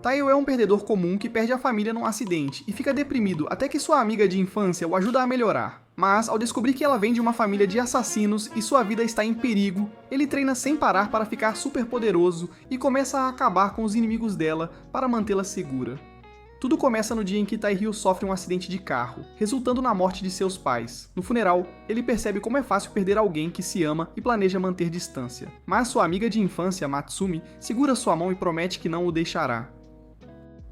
Taiyo é um perdedor comum que perde a família num acidente e fica deprimido até que sua amiga de infância o ajuda a melhorar. Mas, ao descobrir que ela vem de uma família de assassinos e sua vida está em perigo, ele treina sem parar para ficar super poderoso e começa a acabar com os inimigos dela para mantê-la segura. Tudo começa no dia em que Taihyo sofre um acidente de carro, resultando na morte de seus pais. No funeral, ele percebe como é fácil perder alguém que se ama e planeja manter distância. Mas sua amiga de infância, Matsumi, segura sua mão e promete que não o deixará.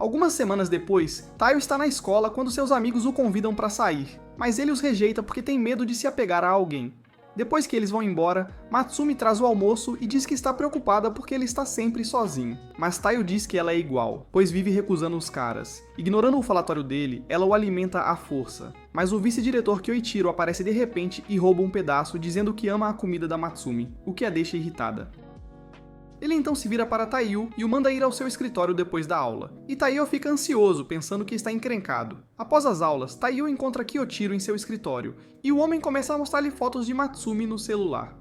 Algumas semanas depois, Taiyo está na escola quando seus amigos o convidam para sair, mas ele os rejeita porque tem medo de se apegar a alguém. Depois que eles vão embora, Matsumi traz o almoço e diz que está preocupada porque ele está sempre sozinho. Mas Taiyo diz que ela é igual, pois vive recusando os caras. Ignorando o falatório dele, ela o alimenta à força. Mas o vice-diretor Kyoichiro aparece de repente e rouba um pedaço, dizendo que ama a comida da Matsumi, o que a deixa irritada. Ele então se vira para Taiyo e o manda ir ao seu escritório depois da aula. E Taiyo fica ansioso, pensando que está encrencado. Após as aulas, Taiyo encontra Kyoichiro em seu escritório, e o homem começa a mostrar-lhe fotos de Matsumi no celular.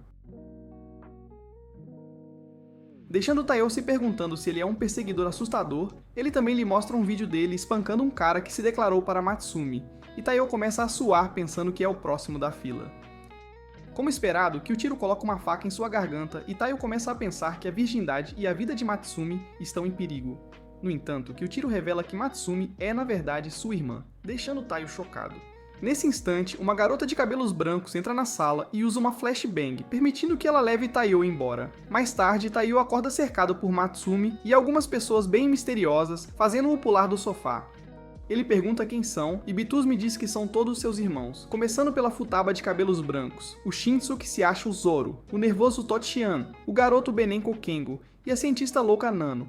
Deixando Taiyo se perguntando se ele é um perseguidor assustador, ele também lhe mostra um vídeo dele espancando um cara que se declarou para Matsumi, e Taiyo começa a suar pensando que é o próximo da fila. Como esperado, Kyoichiro coloca uma faca em sua garganta e Taiyo começa a pensar que a virgindade e a vida de Matsumi estão em perigo. No entanto, Kyoichiro revela que Matsumi é na verdade sua irmã, deixando Taiyo chocado. Nesse instante, uma garota de cabelos brancos entra na sala e usa uma flashbang, permitindo que ela leve Taiyo embora. Mais tarde, Taiyo acorda cercado por Matsumi e algumas pessoas bem misteriosas, fazendo-o pular do sofá. Ele pergunta quem são, e Bitus me diz que são todos seus irmãos, começando pela Futaba de cabelos brancos, o Shinsu que se acha o Zoro, o nervoso Tochian, o garoto Benenko Kengo e a cientista louca Nano.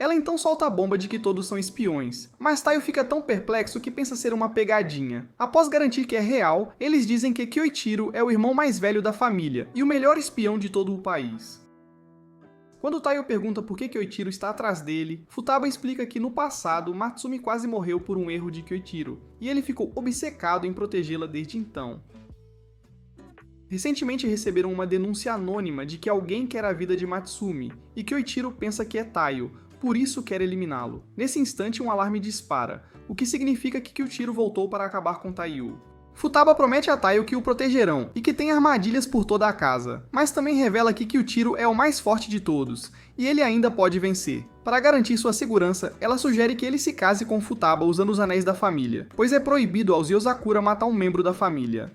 Ela então solta a bomba de que todos são espiões, mas Taiyo fica tão perplexo que pensa ser uma pegadinha. Após garantir que é real, eles dizem que Kyoichiro é o irmão mais velho da família e o melhor espião de todo o país. Quando Taiyo pergunta por que Kyoichiro está atrás dele, Futaba explica que no passado Matsumi quase morreu por um erro de Kyoichiro, e ele ficou obcecado em protegê-la desde então. Recentemente receberam uma denúncia anônima de que alguém quer a vida de Matsumi, e Kyoichiro pensa que é Taiyo, por isso quer eliminá-lo. Nesse instante um alarme dispara, o que significa que Kyoichiro voltou para acabar com Taiyo. Futaba promete a Taiyo que o protegerão e que tem armadilhas por toda a casa, mas também revela que Kyoichiro é o mais forte de todos, e ele ainda pode vencer. Para garantir sua segurança, ela sugere que ele se case com Futaba usando os anéis da família, pois é proibido aos Yozakura matar um membro da família.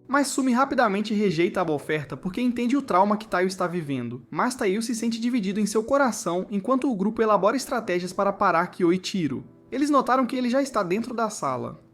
Mas Sumi rapidamente rejeita a oferta porque entende o trauma que Taiyo está vivendo, mas Taiyo se sente dividido em seu coração enquanto o grupo elabora estratégias para parar Kyoichiro. Eles notaram que ele já está dentro da sala.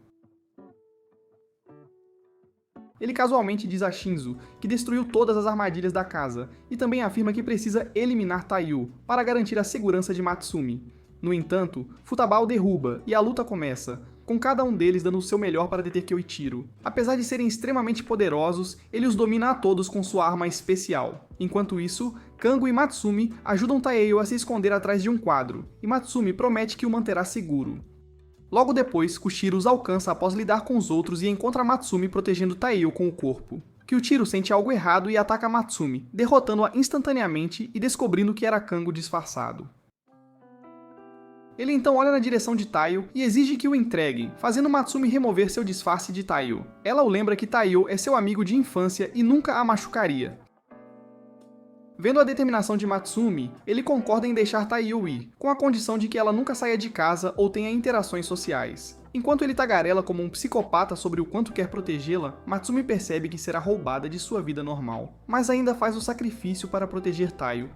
Ele casualmente diz a Shinzo que destruiu todas as armadilhas da casa, e também afirma que precisa eliminar Taiyo para garantir a segurança de Matsumi. No entanto, Futaba o derruba e a luta começa, com cada um deles dando o seu melhor para deter Kyoichiro. Apesar de serem extremamente poderosos, ele os domina a todos com sua arma especial. Enquanto isso, Kango e Matsumi ajudam Taiyo a se esconder atrás de um quadro, e Matsumi promete que o manterá seguro. Logo depois, Kushiro os alcança após lidar com os outros e encontra Matsumi protegendo Taiyo com o corpo. Kyoichiro sente algo errado e ataca Matsumi, derrotando-a instantaneamente e descobrindo que era Kango disfarçado. Ele então olha na direção de Taiyo e exige que o entreguem, fazendo Matsumi remover seu disfarce de Taiyo. Ela o lembra que Taiyo é seu amigo de infância e nunca a machucaria. Vendo a determinação de Matsumi, ele concorda em deixar Taiyo ir, com a condição de que ela nunca saia de casa ou tenha interações sociais. Enquanto ele tagarela como um psicopata sobre o quanto quer protegê-la, Matsumi percebe que será roubada de sua vida normal, mas ainda faz o sacrifício para proteger Taiyo.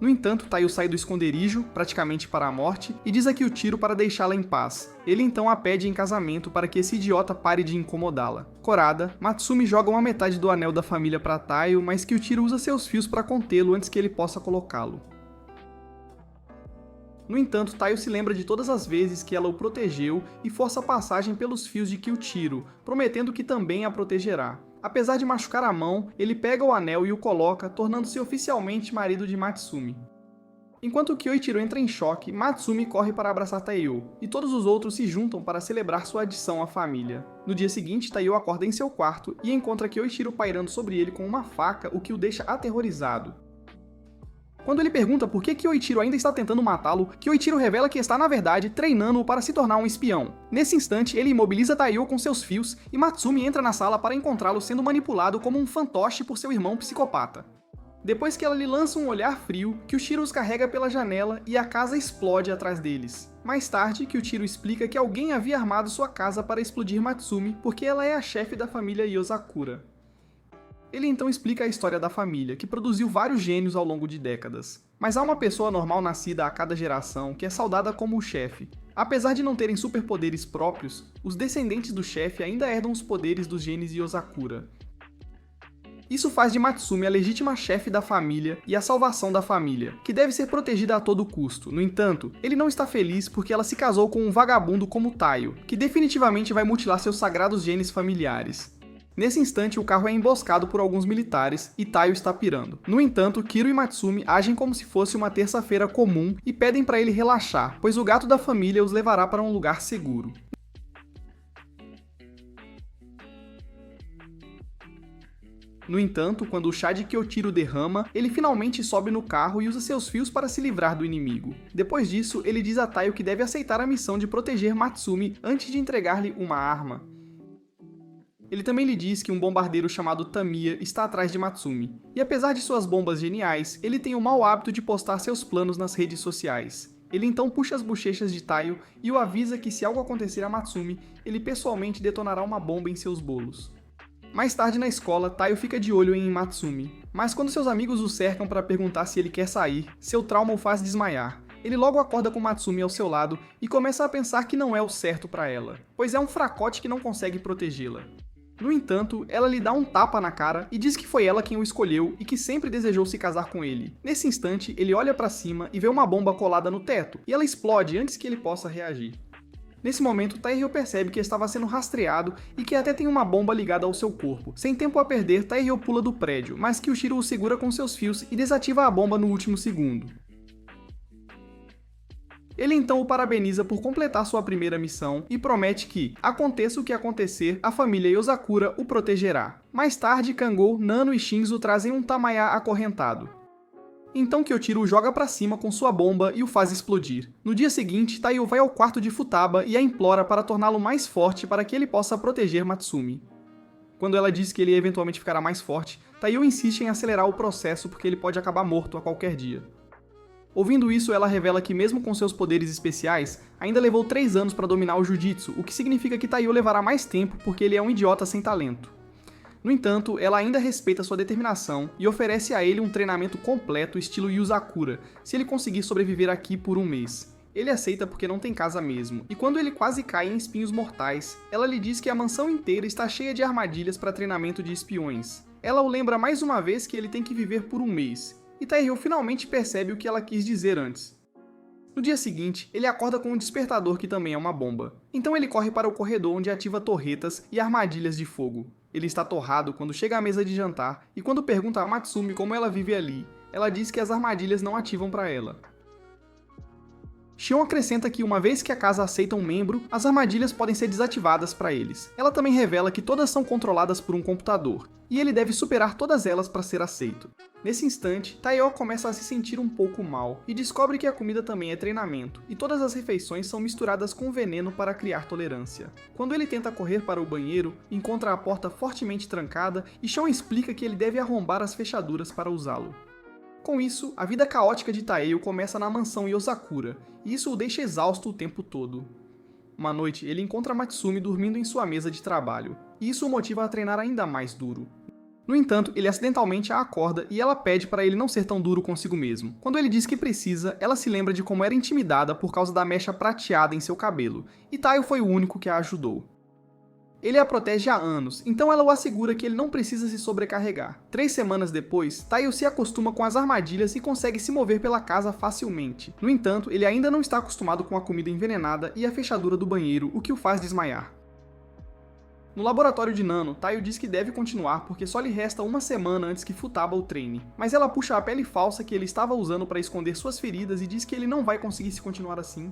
No entanto, Taiyo sai do esconderijo, praticamente para a morte, e diz a Kyoichiro para deixá-la em paz. Ele então a pede em casamento para que esse idiota pare de incomodá-la. Corada, Matsumi joga uma metade do anel da família para Taiyo, mas Kyoichiro usa seus fios para contê-lo antes que ele possa colocá-lo. No entanto, Taiyo se lembra de todas as vezes que ela o protegeu e força a passagem pelos fios de Kyoichiro, prometendo que também a protegerá. Apesar de machucar a mão, ele pega o anel e o coloca, tornando-se oficialmente marido de Matsumi. Enquanto Kyoichiro entra em choque, Matsumi corre para abraçar Taiyo, e todos os outros se juntam para celebrar sua adição à família. No dia seguinte, Taiyo acorda em seu quarto e encontra Kyoichiro pairando sobre ele com uma faca, o que o deixa aterrorizado. Quando ele pergunta por que Kyoichiro ainda está tentando matá-lo, Kyoichiro revela que está na verdade treinando-o para se tornar um espião. Nesse instante, ele imobiliza Taiyo com seus fios e Matsumi entra na sala para encontrá-lo sendo manipulado como um fantoche por seu irmão psicopata. Depois que ela lhe lança um olhar frio, Kyushiro os carrega pela janela e a casa explode atrás deles. Mais tarde, Kyushiro explica que alguém havia armado sua casa para explodir Matsumi porque ela é a chefe da família Yozakura. Ele então explica a história da família, que produziu vários gênios ao longo de décadas. Mas há uma pessoa normal nascida a cada geração que é saudada como o chefe. Apesar de não terem superpoderes próprios, os descendentes do chefe ainda herdam os poderes dos genes Yozakura. Isso faz de Matsumi a legítima chefe da família e a salvação da família, que deve ser protegida a todo custo. No entanto, ele não está feliz porque ela se casou com um vagabundo como Taiyo, que definitivamente vai mutilar seus sagrados genes familiares. Nesse instante, o carro é emboscado por alguns militares e Taiyo está pirando. No entanto, Kiro e Matsumi agem como se fosse uma terça-feira comum e pedem para ele relaxar, pois o gato da família os levará para um lugar seguro. No entanto, quando o chá de Kyoichiro derrama, ele finalmente sobe no carro e usa seus fios para se livrar do inimigo. Depois disso, ele diz a Taiyo que deve aceitar a missão de proteger Matsumi antes de entregar-lhe uma arma. Ele também lhe diz que um bombardeiro chamado Tamiya está atrás de Matsumi. E apesar de suas bombas geniais, ele tem o mau hábito de postar seus planos nas redes sociais. Ele então puxa as bochechas de Taiyo e o avisa que se algo acontecer a Matsumi, ele pessoalmente detonará uma bomba em seus bolos. Mais tarde na escola, Taiyo fica de olho em Matsumi, mas quando seus amigos o cercam para perguntar se ele quer sair, seu trauma o faz desmaiar. Ele logo acorda com Matsumi ao seu lado e começa a pensar que não é o certo para ela, pois é um fracote que não consegue protegê-la. No entanto, ela lhe dá um tapa na cara e diz que foi ela quem o escolheu e que sempre desejou se casar com ele. Nesse instante, ele olha para cima e vê uma bomba colada no teto, e ela explode antes que ele possa reagir. Nesse momento, Taihyo percebe que estava sendo rastreado e que até tem uma bomba ligada ao seu corpo. Sem tempo a perder, Taihyo pula do prédio, mas Kyushiro o segura com seus fios e desativa a bomba no último segundo. Ele então o parabeniza por completar sua primeira missão e promete que, aconteça o que acontecer, a família Yozakura o protegerá. Mais tarde, Kangou, Nano e Shinzo trazem um Tamiya acorrentado. Então Kyoichiro o joga pra cima com sua bomba e o faz explodir. No dia seguinte, Taiyo vai ao quarto de Futaba e a implora para torná-lo mais forte para que ele possa proteger Matsumi. Quando ela diz que ele eventualmente ficará mais forte, Taiyo insiste em acelerar o processo porque ele pode acabar morto a qualquer dia. Ouvindo isso, ela revela que mesmo com seus poderes especiais, ainda levou 3 anos para dominar o Jujitsu, o que significa que Taiyo levará mais tempo porque ele é um idiota sem talento. No entanto, ela ainda respeita sua determinação e oferece a ele um treinamento completo estilo Yuzakura, se ele conseguir sobreviver aqui por um mês. Ele aceita porque não tem casa mesmo, e quando ele quase cai em espinhos mortais, ela lhe diz que a mansão inteira está cheia de armadilhas para treinamento de espiões. Ela o lembra mais uma vez que ele tem que viver por um mês, e Taihyo finalmente percebe o que ela quis dizer antes. No dia seguinte, ele acorda com um despertador que também é uma bomba. Então ele corre para o corredor onde ativa torretas e armadilhas de fogo. Ele está torrado quando chega à mesa de jantar e quando pergunta a Matsumi como ela vive ali, ela diz que as armadilhas não ativam para ela. Shion acrescenta que uma vez que a casa aceita um membro, as armadilhas podem ser desativadas para eles. Ela também revela que todas são controladas por um computador, e ele deve superar todas elas para ser aceito. Nesse instante, Taiyo começa a se sentir um pouco mal, e descobre que a comida também é treinamento, e todas as refeições são misturadas com veneno para criar tolerância. Quando ele tenta correr para o banheiro, encontra a porta fortemente trancada, e Shion explica que ele deve arrombar as fechaduras para usá-lo. Com isso, a vida caótica de Taiyo começa na mansão Yozakura, e isso o deixa exausto o tempo todo. Uma noite, ele encontra Matsumi dormindo em sua mesa de trabalho, e isso o motiva a treinar ainda mais duro. No entanto, ele acidentalmente a acorda e ela pede para ele não ser tão duro consigo mesmo. Quando ele diz que precisa, ela se lembra de como era intimidada por causa da mecha prateada em seu cabelo, e Taiyo foi o único que a ajudou. Ele a protege há anos, então ela o assegura que ele não precisa se sobrecarregar. 3 semanas depois, Taiyo se acostuma com as armadilhas e consegue se mover pela casa facilmente. No entanto, ele ainda não está acostumado com a comida envenenada e a fechadura do banheiro, o que o faz desmaiar. No laboratório de Nano, Taiyo diz que deve continuar porque só lhe resta uma semana antes que Futaba o treine, mas ela puxa a pele falsa que ele estava usando para esconder suas feridas e diz que ele não vai conseguir se continuar assim.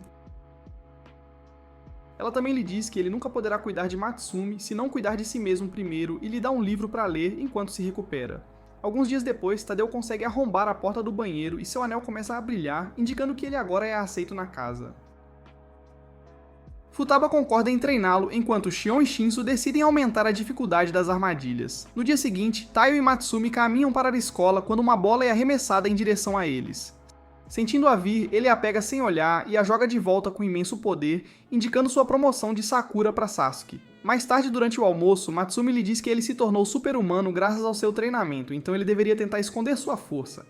Ela também lhe diz que ele nunca poderá cuidar de Matsumi se não cuidar de si mesmo primeiro e lhe dá um livro para ler enquanto se recupera. Alguns dias depois, Tadeu consegue arrombar a porta do banheiro e seu anel começa a brilhar, indicando que ele agora é aceito na casa. Futaba concorda em treiná-lo, enquanto Shion e Shinzo decidem aumentar a dificuldade das armadilhas. No dia seguinte, Taiyo e Matsumi caminham para a escola quando uma bola é arremessada em direção a eles. Sentindo-a vir, ele a pega sem olhar e a joga de volta com imenso poder, indicando sua promoção de Sakura para Sasuke. Mais tarde, durante o almoço, Matsumi lhe diz que ele se tornou super-humano graças ao seu treinamento, então ele deveria tentar esconder sua força.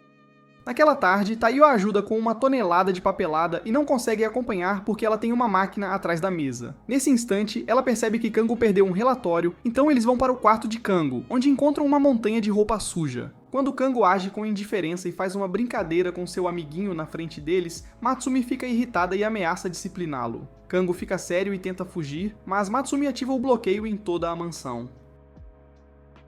Naquela tarde, Taiyo a ajuda com uma tonelada de papelada e não consegue acompanhar porque ela tem uma máquina atrás da mesa. Nesse instante, ela percebe que Kango perdeu um relatório, então eles vão para o quarto de Kango, onde encontram uma montanha de roupa suja. Quando Kango age com indiferença e faz uma brincadeira com seu amiguinho na frente deles, Matsumi fica irritada e ameaça discipliná-lo. Kango fica sério e tenta fugir, mas Matsumi ativa o bloqueio em toda a mansão.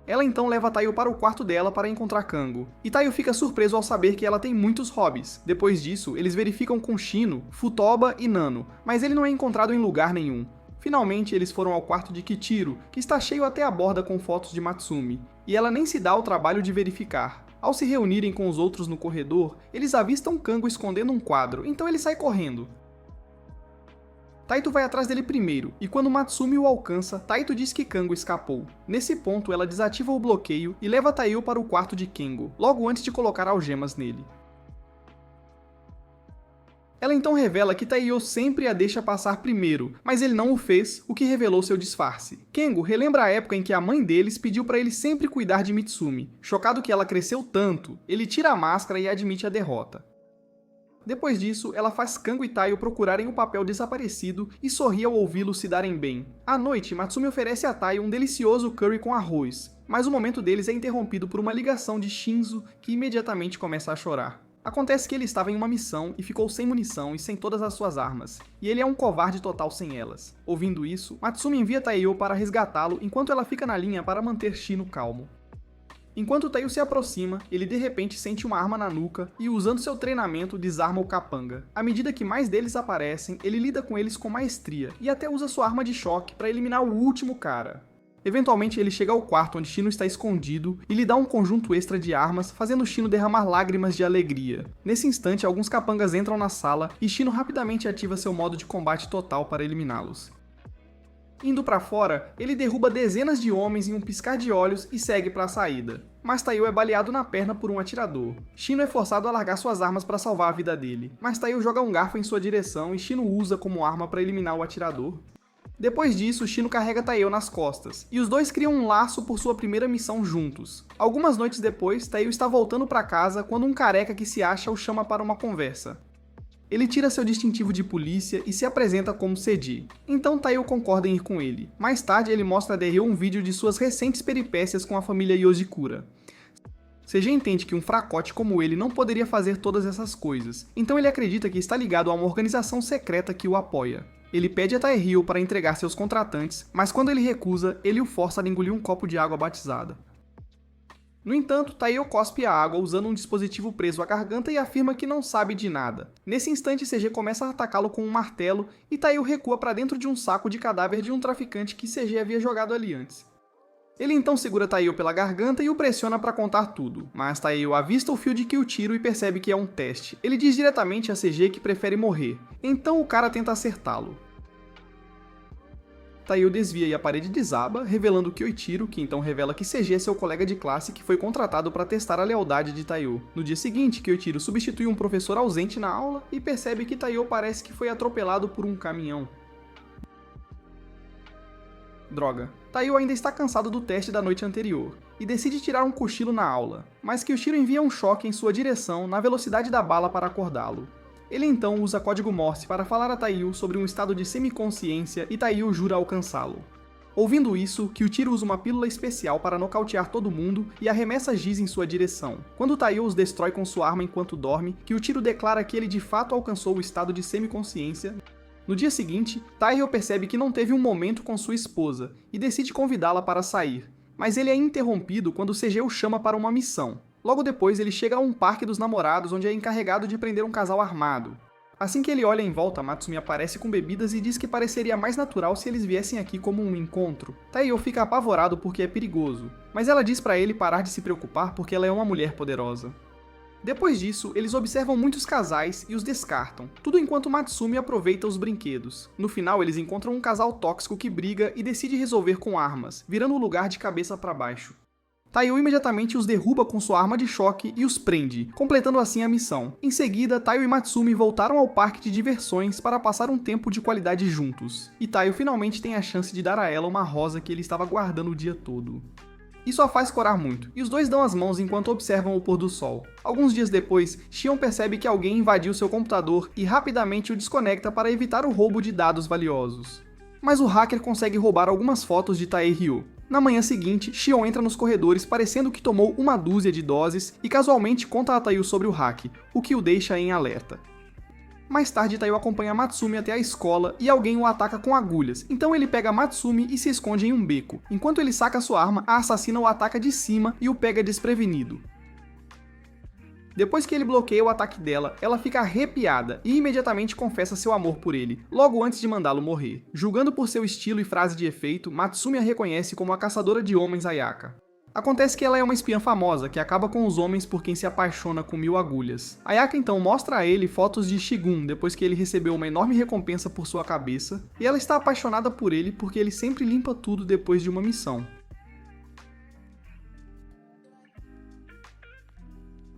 Ela então leva Taiyo para o quarto dela para encontrar Kango, e Taiyo fica surpreso ao saber que ela tem muitos hobbies. Depois disso, eles verificam com Shino, Futoba e Nano, mas ele não é encontrado em lugar nenhum. Finalmente, eles foram ao quarto de Kichiro, que está cheio até a borda com fotos de Matsumi, e ela nem se dá ao trabalho de verificar. Ao se reunirem com os outros no corredor, eles avistam Kango escondendo um quadro, então ele sai correndo. Taito vai atrás dele primeiro, e quando Matsumi o alcança, Taito diz que Kango escapou. Nesse ponto, ela desativa o bloqueio e leva Taiyo para o quarto de Kengo, logo antes de colocar algemas nele. Ela então revela que Taiyo sempre a deixa passar primeiro, mas ele não o fez, o que revelou seu disfarce. Kengo relembra a época em que a mãe deles pediu para ele sempre cuidar de Mitsumi. Chocado que ela cresceu tanto, ele tira a máscara e admite a derrota. Depois disso, ela faz Kango e Taiyo procurarem o papel desaparecido e sorri ao ouvi-los se darem bem. À noite, Matsumi oferece a Taiyo um delicioso curry com arroz, mas o momento deles é interrompido por uma ligação de Shinzo, que imediatamente começa a chorar. Acontece que ele estava em uma missão e ficou sem munição e sem todas as suas armas, e ele é um covarde total sem elas. Ouvindo isso, Matsumi envia Taiyo para resgatá-lo enquanto ela fica na linha para manter Shino calmo. Enquanto Taiyo se aproxima, ele de repente sente uma arma na nuca e, usando seu treinamento, desarma o capanga. À medida que mais deles aparecem, ele lida com eles com maestria e até usa sua arma de choque para eliminar o último cara. Eventualmente ele chega ao quarto onde Shino está escondido e lhe dá um conjunto extra de armas, fazendo Shino derramar lágrimas de alegria. Nesse instante, alguns capangas entram na sala e Shino rapidamente ativa seu modo de combate total para eliminá-los. Indo pra fora, ele derruba dezenas de homens em um piscar de olhos e segue para a saída. Mas Taiyo é baleado na perna por um atirador. Shino é forçado a largar suas armas para salvar a vida dele, mas Taiyo joga um garfo em sua direção e Shino usa como arma para eliminar o atirador. Depois disso, Shino carrega Taiyo nas costas, e os dois criam um laço por sua primeira missão juntos. Algumas noites depois, Taiyo está voltando para casa quando um careca que se acha o chama para uma conversa. Ele tira seu distintivo de polícia e se apresenta como Seiji. Então Taiyo concorda em ir com ele. Mais tarde ele mostra a Derryo um vídeo de suas recentes peripécias com a família Yojikura. Seiji entende que um fracote como ele não poderia fazer todas essas coisas, então ele acredita que está ligado a uma organização secreta que o apoia. Ele pede a Taihyo para entregar seus contratantes, mas quando ele recusa, ele o força a engolir um copo de água batizada. No entanto, Taiyo cospe a água usando um dispositivo preso à garganta e afirma que não sabe de nada. Nesse instante, CG começa a atacá-lo com um martelo e Taiyo recua para dentro de um saco de cadáver de um traficante que CG havia jogado ali antes. Ele então segura Taiyo pela garganta e o pressiona para contar tudo, mas Taiyo avista o fio de Kyuchiro e percebe que é um teste. Ele diz diretamente a CG que prefere morrer, então o cara tenta acertá-lo. Taiyo desvia e a parede desaba, revelando Kyoichiro, que então revela que CG é seu colega de classe que foi contratado para testar a lealdade de Taiyo. No dia seguinte, Kyoichiro substitui um professor ausente na aula e percebe que Taiyo parece que foi atropelado por um caminhão. Droga. Taiyo ainda está cansado do teste da noite anterior, e decide tirar um cochilo na aula, mas Kyoichiro envia um choque em sua direção na velocidade da bala para acordá-lo. Ele então usa código Morse para falar a Taiyo sobre um estado de semiconsciência e Taiyo jura alcançá-lo. Ouvindo isso, Kyuchiro usa uma pílula especial para nocautear todo mundo e arremessa giz em sua direção. Quando Taiyo os destrói com sua arma enquanto dorme, Kyuchiro declara que ele de fato alcançou o estado de semiconsciência. No dia seguinte, Taihyo percebe que não teve um momento com sua esposa e decide convidá-la para sair, mas ele é interrompido quando CG o chama para uma missão. Logo depois, ele chega a um parque dos namorados onde é encarregado de prender um casal armado. Assim que ele olha em volta, Matsumi aparece com bebidas e diz que pareceria mais natural se eles viessem aqui como um encontro. Taiyo fica apavorado porque é perigoso, mas ela diz pra ele parar de se preocupar porque ela é uma mulher poderosa. Depois disso, eles observam muitos casais e os descartam, tudo enquanto Matsumi aproveita os brinquedos. No final, eles encontram um casal tóxico que briga e decide resolver com armas, virando o lugar de cabeça para baixo. Taiyo imediatamente os derruba com sua arma de choque e os prende, completando assim a missão. Em seguida, Taiyo e Matsumi voltaram ao parque de diversões para passar um tempo de qualidade juntos, e Taiyo finalmente tem a chance de dar a ela uma rosa que ele estava guardando o dia todo. Isso a faz corar muito, e os dois dão as mãos enquanto observam o pôr do sol. Alguns dias depois, Shion percebe que alguém invadiu seu computador e rapidamente o desconecta para evitar o roubo de dados valiosos. Mas o hacker consegue roubar algumas fotos de Tae-Ryu. Na manhã seguinte, Shion entra nos corredores parecendo que tomou uma dúzia de doses e casualmente conta a Taiyo sobre o hack, o que o deixa em alerta. Mais tarde, Taiyo acompanha Matsumi até a escola e alguém o ataca com agulhas, então ele pega Matsumi e se esconde em um beco. Enquanto ele saca sua arma, a assassina o ataca de cima e o pega desprevenido. Depois que ele bloqueia o ataque dela, ela fica arrepiada e imediatamente confessa seu amor por ele, logo antes de mandá-lo morrer. Julgando por seu estilo e frase de efeito, Matsumi a reconhece como a caçadora de homens Ayaka. Acontece que ela é uma espiã famosa, que acaba com os homens por quem se apaixona com 1000 agulhas. Ayaka então mostra a ele fotos de Shigun depois que ele recebeu uma enorme recompensa por sua cabeça, e ela está apaixonada por ele porque ele sempre limpa tudo depois de uma missão.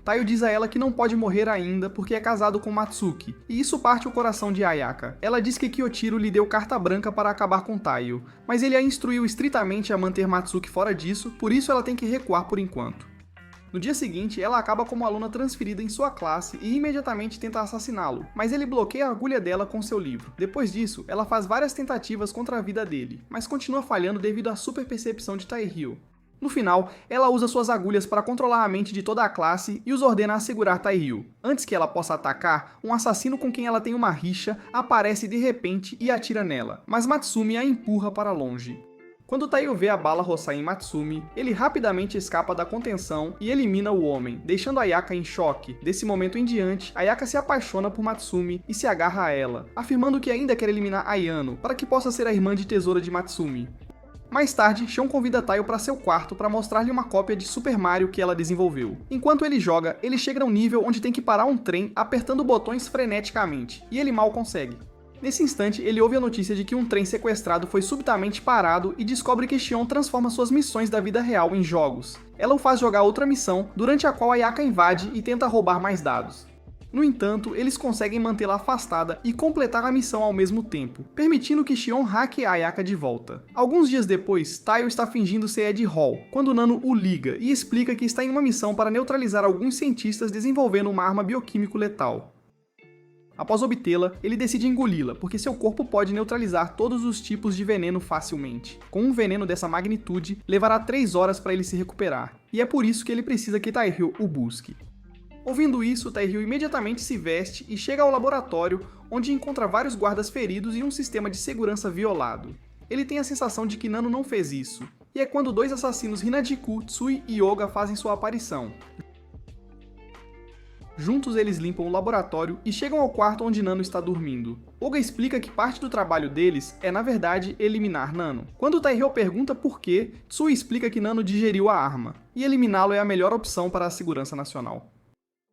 Taiyo diz a ela que não pode morrer ainda porque é casado com Matsuki, e isso parte o coração de Ayaka. Ela diz que Kyochiro lhe deu carta branca para acabar com Taiyo, mas ele a instruiu estritamente a manter Matsuki fora disso, por isso ela tem que recuar por enquanto. No dia seguinte, ela acaba como aluna transferida em sua classe e imediatamente tenta assassiná-lo, mas ele bloqueia a agulha dela com seu livro. Depois disso, ela faz várias tentativas contra a vida dele, mas continua falhando devido à superpercepção de Tae-Ryu. No final, ela usa suas agulhas para controlar a mente de toda a classe e os ordena a segurar Tae-Ryu. Antes que ela possa atacar, um assassino com quem ela tem uma rixa aparece de repente e atira nela, mas Matsumi a empurra para longe. Quando Taiyo vê a bala roçar em Matsumi, ele rapidamente escapa da contenção e elimina o homem, deixando Ayaka em choque. Desse momento em diante, Ayaka se apaixona por Matsumi e se agarra a ela, afirmando que ainda quer eliminar Ayano, para que possa ser a irmã de tesoura de Matsumi. Mais tarde, Shion convida Taiyo para seu quarto para mostrar-lhe uma cópia de Super Mario que ela desenvolveu. Enquanto ele joga, ele chega a um nível onde tem que parar um trem apertando botões freneticamente, e ele mal consegue. Nesse instante, ele ouve a notícia de que um trem sequestrado foi subitamente parado e descobre que Shion transforma suas missões da vida real em jogos. Ela o faz jogar outra missão, durante a qual Ayaka invade e tenta roubar mais dados. No entanto, eles conseguem mantê-la afastada e completar a missão ao mesmo tempo, permitindo que Shion hackeie a Ayaka de volta. Alguns dias depois, Taiyo está fingindo ser Ed Hall, quando Nano o liga e explica que está em uma missão para neutralizar alguns cientistas desenvolvendo uma arma bioquímico letal. Após obtê-la, ele decide engoli-la, porque seu corpo pode neutralizar todos os tipos de veneno facilmente. Com um veneno dessa magnitude, levará 3 horas para ele se recuperar, e é por isso que ele precisa que Tae-Ryu o busque. Ouvindo isso, Tae-Ryu imediatamente se veste e chega ao laboratório, onde encontra vários guardas feridos e um sistema de segurança violado. Ele tem a sensação de que Nano não fez isso, e é quando 2 assassinos Hinajiku, Tsui e Oga fazem sua aparição. Juntos eles limpam o laboratório e chegam ao quarto onde Nano está dormindo. Oga explica que parte do trabalho deles é, na verdade, eliminar Nano. Quando Tae-Ryu pergunta por quê, Tsui explica que Nano digeriu a arma, e eliminá-lo é a melhor opção para a segurança nacional.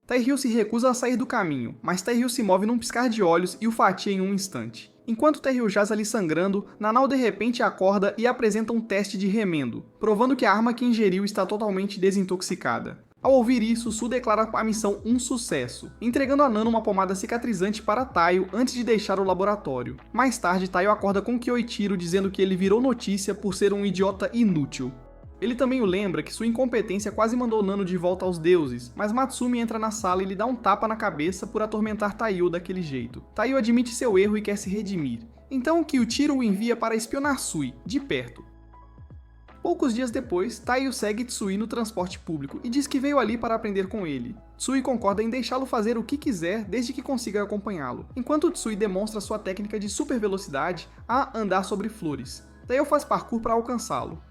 Tae-Ryu se recusa a sair do caminho, mas Tae-Ryu se move num piscar de olhos e o fatia em um instante. Enquanto Tae-Ryu jaz ali sangrando, Nanao de repente acorda e apresenta um teste de remendo, provando que a arma que ingeriu está totalmente desintoxicada. Ao ouvir isso, Su declara a missão um sucesso, entregando a Nano uma pomada cicatrizante para Taiyo antes de deixar o laboratório. Mais tarde, Taiyo acorda com Kyoichiro dizendo que ele virou notícia por ser um idiota inútil. Ele também o lembra que sua incompetência quase mandou Nano de volta aos deuses, mas Matsumi entra na sala e lhe dá um tapa na cabeça por atormentar Taiyo daquele jeito. Taiyo admite seu erro e quer se redimir. Então Kyoichiro o envia para espionar Sui, de perto. Poucos dias depois, Taiyo segue Tsui no transporte público e diz que veio ali para aprender com ele. Tsui concorda em deixá-lo fazer o que quiser desde que consiga acompanhá-lo, enquanto Tsui demonstra sua técnica de super velocidade a andar sobre flores. Taiyo faz parkour para alcançá-lo.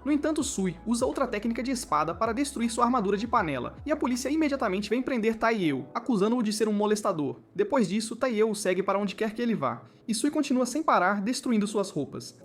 No entanto, Sui usa outra técnica de espada para destruir sua armadura de panela, e a polícia imediatamente vem prender Taiyeu, acusando-o de ser um molestador. Depois disso, Taiyeu o segue para onde quer que ele vá, e Sui continua sem parar, destruindo suas roupas.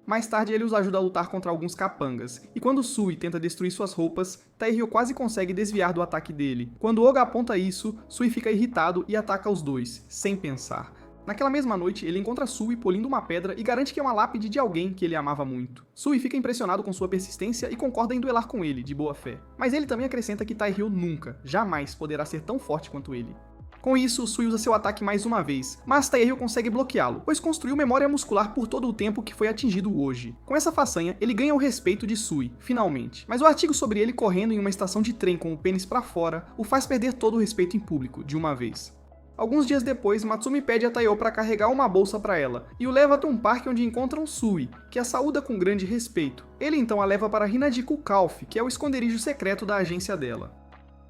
Mais tarde, ele os ajuda a lutar contra alguns capangas, e quando Sui tenta destruir suas roupas, Tairyu quase consegue desviar do ataque dele. Quando Oga aponta isso, Sui fica irritado e ataca os dois, sem pensar. Naquela mesma noite, ele encontra Sui polindo uma pedra e garante que é uma lápide de alguém que ele amava muito. Sui fica impressionado com sua persistência e concorda em duelar com ele, de boa fé. Mas ele também acrescenta que Tairyu nunca, jamais poderá ser tão forte quanto ele. Com isso, Sui usa seu ataque mais uma vez, mas Tairyu consegue bloqueá-lo, pois construiu memória muscular por todo o tempo que foi atingido hoje. Com essa façanha, ele ganha o respeito de Sui, finalmente. Mas o artigo sobre ele correndo em uma estação de trem com o pênis pra fora o faz perder todo o respeito em público, de uma vez. Alguns dias depois, Matsumi pede a Taiyou para carregar uma bolsa para ela, e o leva até um parque onde encontram Sui, que a saúda com grande respeito. Ele então a leva para Hinajiku Calf, que é o esconderijo secreto da agência dela.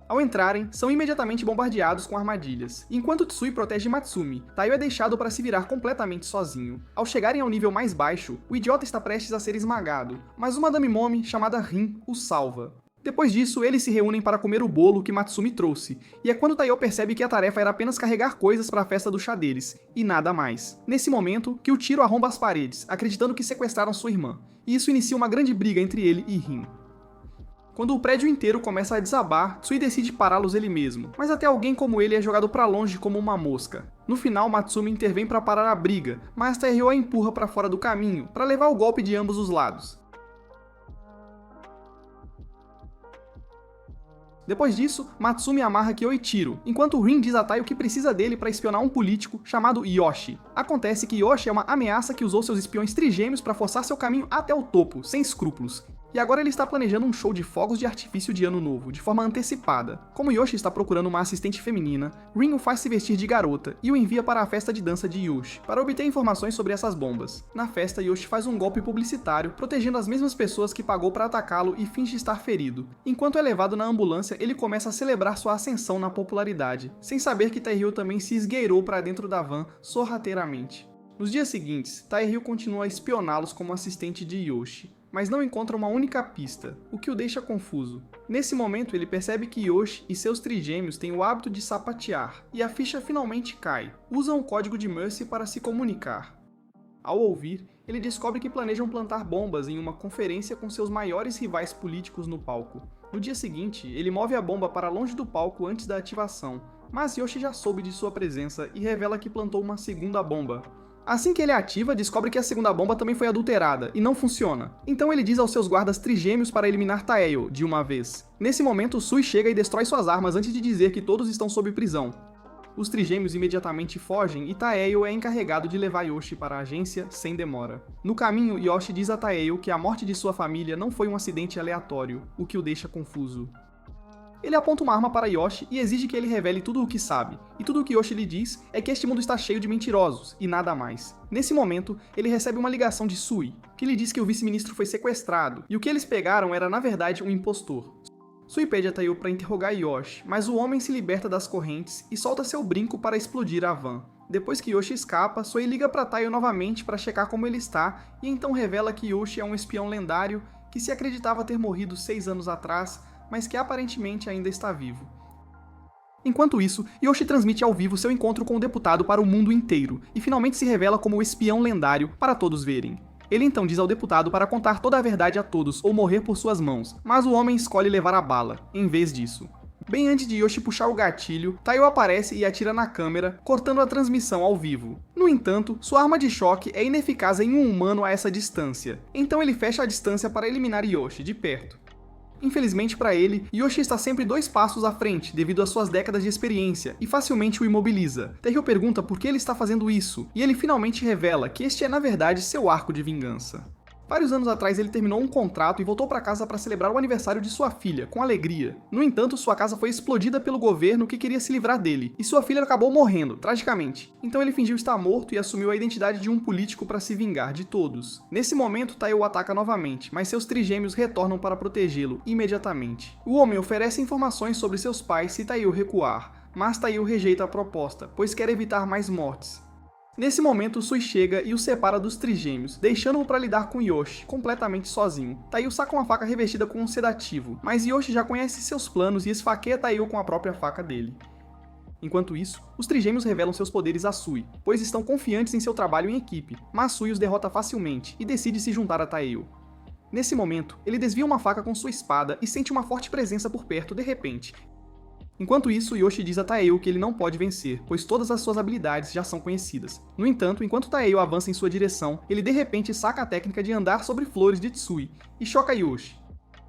Ao entrarem, são imediatamente bombardeados com armadilhas. Enquanto Tsui protege Matsumi, Taiyou é deixado para se virar completamente sozinho. Ao chegarem ao nível mais baixo, o idiota está prestes a ser esmagado, mas uma Dame Momi chamada Rin o salva. Depois disso, eles se reúnem para comer o bolo que Matsumi trouxe, e é quando Taiyou percebe que a tarefa era apenas carregar coisas para a festa do chá deles, e nada mais. Nesse momento, que o tiro arromba as paredes, acreditando que sequestraram sua irmã, e isso inicia uma grande briga entre ele e Rin. Quando o prédio inteiro começa a desabar, Tsui decide pará-los ele mesmo, mas até alguém como ele é jogado para longe como uma mosca. No final, Matsumi intervém para parar a briga, mas Tairyu a empurra para fora do caminho, para levar o golpe de ambos os lados. Depois disso, Matsumi amarra Kyoichiro, enquanto Rin diz a Tai o que precisa dele para espionar um político chamado Yoshi. Acontece que Yoshi é uma ameaça que usou seus espiões trigêmeos para forçar seu caminho até o topo, sem escrúpulos. E agora ele está planejando um show de fogos de artifício de ano novo, de forma antecipada. Como Yoshi está procurando uma assistente feminina, Rin o faz se vestir de garota e o envia para a festa de dança de Yoshi, para obter informações sobre essas bombas. Na festa, Yoshi faz um golpe publicitário, protegendo as mesmas pessoas que pagou para atacá-lo e finge estar ferido. Enquanto é levado na ambulância, ele começa a celebrar sua ascensão na popularidade, sem saber que Tairyu também se esgueirou para dentro da van sorrateiramente. Nos dias seguintes, Tairyu continua a espioná-los como assistente de Yoshi, mas não encontra uma única pista, o que o deixa confuso. Nesse momento, ele percebe que Yoshi e seus trigêmeos têm o hábito de sapatear, e a ficha finalmente cai. Usam o código de Mercy para se comunicar. Ao ouvir, ele descobre que planejam plantar bombas em uma conferência com seus maiores rivais políticos no palco. No dia seguinte, ele move a bomba para longe do palco antes da ativação, mas Yoshi já soube de sua presença e revela que plantou uma segunda bomba. Assim que ele ativa, descobre que a segunda bomba também foi adulterada e não funciona. Então ele diz aos seus guardas trigêmeos para eliminar Taeyo de uma vez. Nesse momento, Sui chega e destrói suas armas antes de dizer que todos estão sob prisão. Os trigêmeos imediatamente fogem e Taeyo é encarregado de levar Yoshi para a agência sem demora. No caminho, Yoshi diz a Taeyo que a morte de sua família não foi um acidente aleatório, o que o deixa confuso. Ele aponta uma arma para Yoshi e exige que ele revele tudo o que sabe, e tudo o que Yoshi lhe diz é que este mundo está cheio de mentirosos, e nada mais. Nesse momento, ele recebe uma ligação de Sui, que lhe diz que o vice-ministro foi sequestrado, e o que eles pegaram era na verdade um impostor. Sui pede a Taiyou para interrogar Yoshi, mas o homem se liberta das correntes e solta seu brinco para explodir a van. Depois que Yoshi escapa, Sui liga para Taiyou novamente para checar como ele está, e então revela que Yoshi é um espião lendário que se acreditava ter morrido 6 anos atrás, mas que aparentemente ainda está vivo. Enquanto isso, Yoshi transmite ao vivo seu encontro com o deputado para o mundo inteiro, e finalmente se revela como o espião lendário para todos verem. Ele então diz ao deputado para contar toda a verdade a todos ou morrer por suas mãos, mas o homem escolhe levar a bala, em vez disso. Bem antes de Yoshi puxar o gatilho, Taiyou aparece e atira na câmera, cortando a transmissão ao vivo. No entanto, sua arma de choque é ineficaz em um humano a essa distância, então ele fecha a distância para eliminar Yoshi de perto. Infelizmente para ele, Yoshi está sempre 2 passos à frente devido às suas décadas de experiência e facilmente o imobiliza. Tairyu pergunta por que ele está fazendo isso, e ele finalmente revela que este é na verdade seu arco de vingança. Vários anos atrás ele terminou um contrato e voltou para casa para celebrar o aniversário de sua filha, com alegria. No entanto, sua casa foi explodida pelo governo que queria se livrar dele, e sua filha acabou morrendo, tragicamente. Então ele fingiu estar morto e assumiu a identidade de um político para se vingar de todos. Nesse momento, Taiyou ataca novamente, mas seus trigêmeos retornam para protegê-lo imediatamente. O homem oferece informações sobre seus pais se Taiyou recuar, mas Taiyou rejeita a proposta, pois quer evitar mais mortes. Nesse momento, Sui chega e o separa dos trigêmeos, deixando-o para lidar com Yoshi, completamente sozinho. Taiyo saca uma faca revestida com um sedativo, mas Yoshi já conhece seus planos e esfaqueia Taiyo com a própria faca dele. Enquanto isso, os trigêmeos revelam seus poderes a Sui, pois estão confiantes em seu trabalho em equipe, mas Sui os derrota facilmente e decide se juntar a Taiyo. Nesse momento, ele desvia uma faca com sua espada e sente uma forte presença por perto de repente. Enquanto isso, Yoshi diz a Taiyo que ele não pode vencer, pois todas as suas habilidades já são conhecidas. No entanto, enquanto Taiyo avança em sua direção, ele de repente saca a técnica de andar sobre flores de Tsui e choca Yoshi.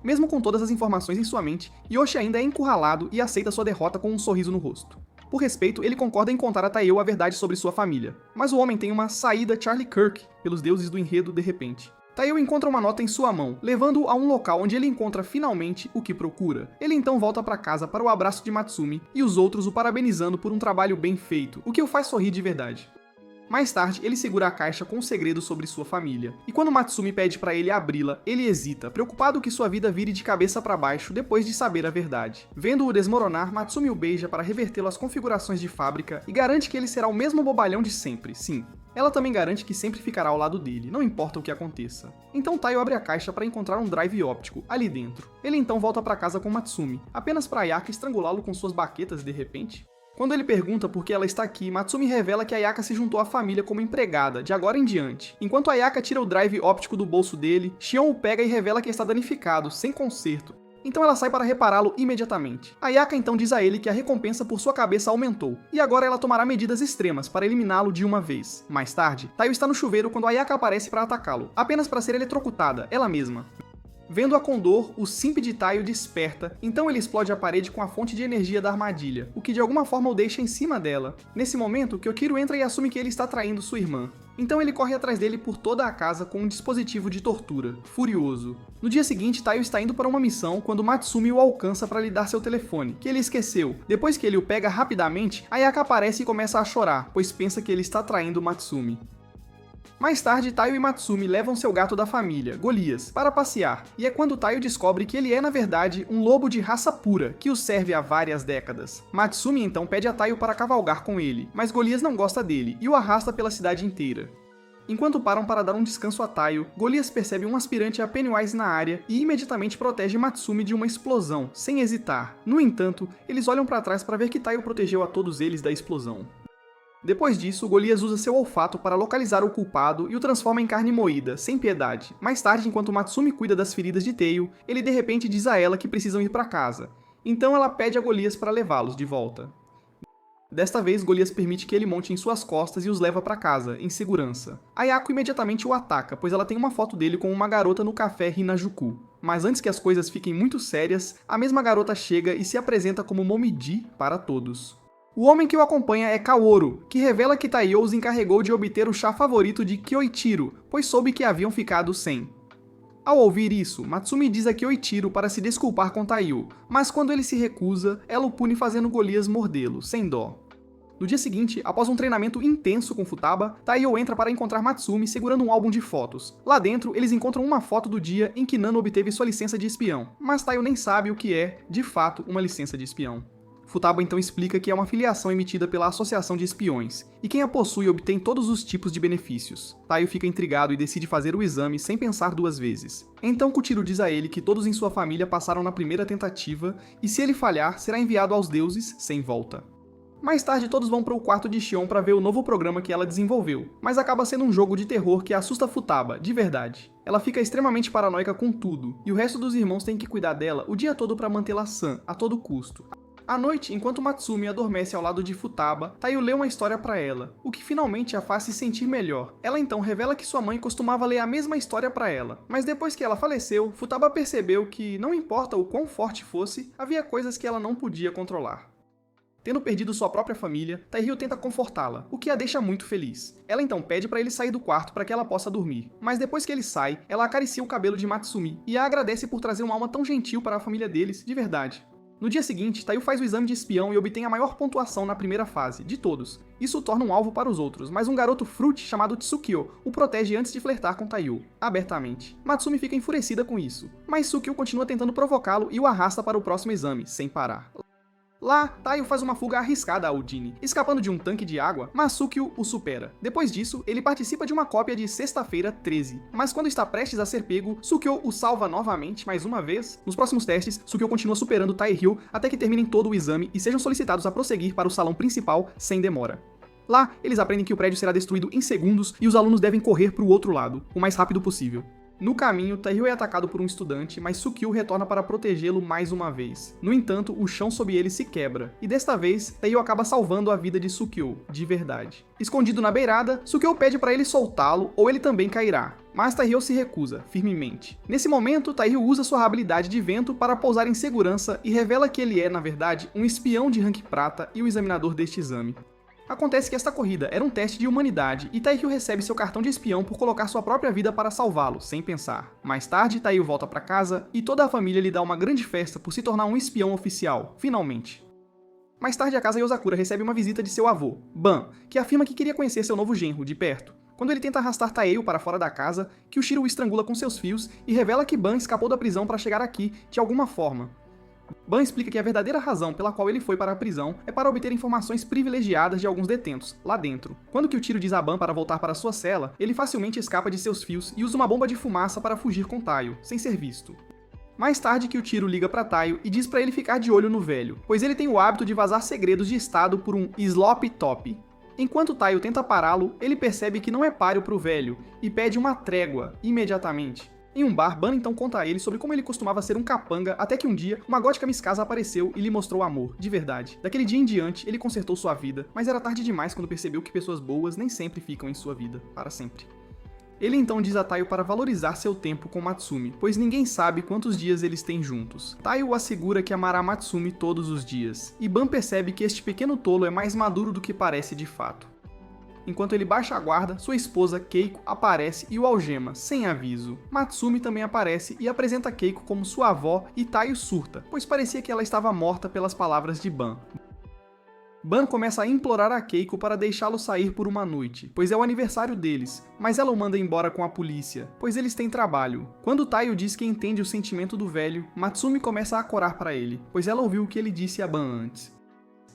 Mesmo com todas as informações em sua mente, Yoshi ainda é encurralado e aceita sua derrota com um sorriso no rosto. Por respeito, ele concorda em contar a Taiyo a verdade sobre sua família, mas o homem tem uma saída Charlie Kirk pelos deuses do enredo de repente. Taiyo encontra uma nota em sua mão, levando-o a um local onde ele encontra finalmente o que procura. Ele então volta para casa para o abraço de Matsumi e os outros o parabenizando por um trabalho bem feito, o que o faz sorrir de verdade. Mais tarde, ele segura a caixa com um segredo sobre sua família, e quando Matsumi pede para ele abri-la, ele hesita, preocupado que sua vida vire de cabeça para baixo depois de saber a verdade. Vendo-o desmoronar, Matsumi o beija para revertê-lo às configurações de fábrica e garante que ele será o mesmo bobalhão de sempre, sim. Ela também garante que sempre ficará ao lado dele, não importa o que aconteça. Então Taiyo abre a caixa para encontrar um drive óptico ali dentro. Ele então volta para casa com Matsumi, apenas para Ayaka estrangulá-lo com suas baquetas de repente. Quando ele pergunta por que ela está aqui, Matsumi revela que Ayaka se juntou à família como empregada, de agora em diante. Enquanto Ayaka tira o drive óptico do bolso dele, Shion o pega e revela que está danificado, sem conserto. Então ela sai para repará-lo imediatamente. Ayaka então diz a ele que a recompensa por sua cabeça aumentou, e agora ela tomará medidas extremas para eliminá-lo de uma vez. Mais tarde, Taiyo está no chuveiro quando Ayaka aparece para atacá-lo, apenas para ser eletrocutada, ela mesma. Vendo-a com dor, o simp de Taiyo desperta, então ele explode a parede com a fonte de energia da armadilha, o que de alguma forma o deixa em cima dela. Nesse momento, Kyokiro entra e assume que ele está traindo sua irmã. Então ele corre atrás dele por toda a casa com um dispositivo de tortura, furioso. No dia seguinte, Taiyo está indo para uma missão quando Matsumi o alcança para lhe dar seu telefone, que ele esqueceu. Depois que ele o pega rapidamente, Ayaka aparece e começa a chorar, pois pensa que ele está traindo Matsumi. Mais tarde, Taiyo e Matsumi levam seu gato da família, Golias, para passear, e é quando Taiyo descobre que ele é, na verdade, um lobo de raça pura, que o serve há várias décadas. Matsumi então pede a Taiyo para cavalgar com ele, mas Golias não gosta dele e o arrasta pela cidade inteira. Enquanto param para dar um descanso a Taiyo, Golias percebe um aspirante a Pennywise na área e imediatamente protege Matsumi de uma explosão, sem hesitar. No entanto, eles olham para trás para ver que Taiyo protegeu a todos eles da explosão. Depois disso, Golias usa seu olfato para localizar o culpado e o transforma em carne moída, sem piedade. Mais tarde, enquanto Matsumi cuida das feridas de Taiyo, ele de repente diz a ela que precisam ir para casa. Então ela pede a Golias para levá-los de volta. Desta vez, Golias permite que ele monte em suas costas e os leva para casa, em segurança. Ayako imediatamente o ataca, pois ela tem uma foto dele com uma garota no café Hinajuku. Mas antes que as coisas fiquem muito sérias, a mesma garota chega e se apresenta como Momiji para todos. O homem que o acompanha é Kaworu, que revela que Taiyo os encarregou de obter o chá favorito de Kyoichiro, pois soube que haviam ficado sem. Ao ouvir isso, Matsumi diz a Kyoichiro para se desculpar com Taiyo, mas quando ele se recusa, ela o pune fazendo Golias mordê-lo, sem dó. No dia seguinte, após um treinamento intenso com Futaba, Taiyo entra para encontrar Matsumi segurando um álbum de fotos. Lá dentro, eles encontram uma foto do dia em que Nano obteve sua licença de espião, mas Taiyo nem sabe o que é, de fato, uma licença de espião. Futaba então explica que é uma filiação emitida pela Associação de Espiões, e quem a possui obtém todos os tipos de benefícios. Taiyo fica intrigado e decide fazer o exame sem pensar duas vezes. Então Kuchiro diz a ele que todos em sua família passaram na primeira tentativa, e se ele falhar, será enviado aos deuses sem volta. Mais tarde todos vão para o quarto de Shion para ver o novo programa que ela desenvolveu, mas acaba sendo um jogo de terror que assusta Futaba, de verdade. Ela fica extremamente paranoica com tudo, e o resto dos irmãos tem que cuidar dela o dia todo para mantê-la sã, a todo custo. À noite, enquanto Matsumi adormece ao lado de Futaba, Taiyo lê uma história para ela, o que finalmente a faz se sentir melhor. Ela então revela que sua mãe costumava ler a mesma história para ela, mas depois que ela faleceu, Futaba percebeu que, não importa o quão forte fosse, havia coisas que ela não podia controlar. Tendo perdido sua própria família, Taihyo tenta confortá-la, o que a deixa muito feliz. Ela então pede para ele sair do quarto para que ela possa dormir, mas depois que ele sai, ela acaricia o cabelo de Matsumi e a agradece por trazer uma alma tão gentil para a família deles, de verdade. No dia seguinte, Taiyo faz o exame de espião e obtém a maior pontuação na primeira fase, de todos. Isso o torna um alvo para os outros, mas um garoto fruit chamado Tsukio o protege antes de flertar com Taiyo, abertamente. Matsumi fica enfurecida com isso, mas Tsukio continua tentando provocá-lo e o arrasta para o próximo exame, sem parar. Lá, Taiyo faz uma fuga arriscada ao Jinny, escapando de um tanque de água, mas Sukyo o supera. Depois disso, ele participa de uma cópia de Sexta-feira 13, mas quando está prestes a ser pego, Sukyo o salva novamente, mais uma vez. Nos próximos testes, Sukyo continua superando Taehyung até que terminem todo o exame e sejam solicitados a prosseguir para o salão principal sem demora. Lá, eles aprendem que o prédio será destruído em segundos e os alunos devem correr para o outro lado, o mais rápido possível. No caminho, Taehyung é atacado por um estudante, mas Sukyo retorna para protegê-lo mais uma vez. No entanto, o chão sob ele se quebra, e desta vez, Taehyung acaba salvando a vida de Sukyo, de verdade. Escondido na beirada, Sukyo pede para ele soltá-lo ou ele também cairá, mas Taehyung se recusa, firmemente. Nesse momento, Taehyung usa sua habilidade de vento para pousar em segurança e revela que ele é, na verdade, um espião de rank prata e o examinador deste exame. Acontece que esta corrida era um teste de humanidade e Taehyung recebe seu cartão de espião por colocar sua própria vida para salvá-lo, sem pensar. Mais tarde, Taehyung volta para casa e toda a família lhe dá uma grande festa por se tornar um espião oficial, finalmente. Mais tarde, a casa Yozakura recebe uma visita de seu avô, Ban, que afirma que queria conhecer seu novo genro, de perto. Quando ele tenta arrastar Taehyung para fora da casa, Kyushiro o estrangula com seus fios e revela que Ban escapou da prisão para chegar aqui de alguma forma. Ban explica que a verdadeira razão pela qual ele foi para a prisão é para obter informações privilegiadas de alguns detentos, lá dentro. Quando Kyushiro diz a Ban para voltar para sua cela, ele facilmente escapa de seus fios e usa uma bomba de fumaça para fugir com Taehyung, sem ser visto. Mais tarde, Kyushiro liga para Taehyung e diz para ele ficar de olho no velho, pois ele tem o hábito de vazar segredos de estado por um slop top. Enquanto Taehyung tenta pará-lo, ele percebe que não é páreo para o velho e pede uma trégua imediatamente. Em um bar, Ban então conta a ele sobre como ele costumava ser um capanga até que um dia, uma gótica Mizkasa apareceu e lhe mostrou amor, de verdade. Daquele dia em diante, ele consertou sua vida, mas era tarde demais quando percebeu que pessoas boas nem sempre ficam em sua vida, para sempre. Ele então diz a Taehyung para valorizar seu tempo com Matsumi, pois ninguém sabe quantos dias eles têm juntos. Taehyung assegura que amará Matsumi todos os dias, e Ban percebe que este pequeno tolo é mais maduro do que parece de fato. Enquanto ele baixa a guarda, sua esposa Keiko aparece e o algema, sem aviso. Matsumi também aparece e apresenta Keiko como sua avó e Taehyung surta, pois parecia que ela estava morta pelas palavras de Ban. Ban começa a implorar a Keiko para deixá-lo sair por uma noite, pois é o aniversário deles, mas ela o manda embora com a polícia, pois eles têm trabalho. Quando Taehyung diz que entende o sentimento do velho, Matsumi começa a corar para ele, pois ela ouviu o que ele disse a Ban antes.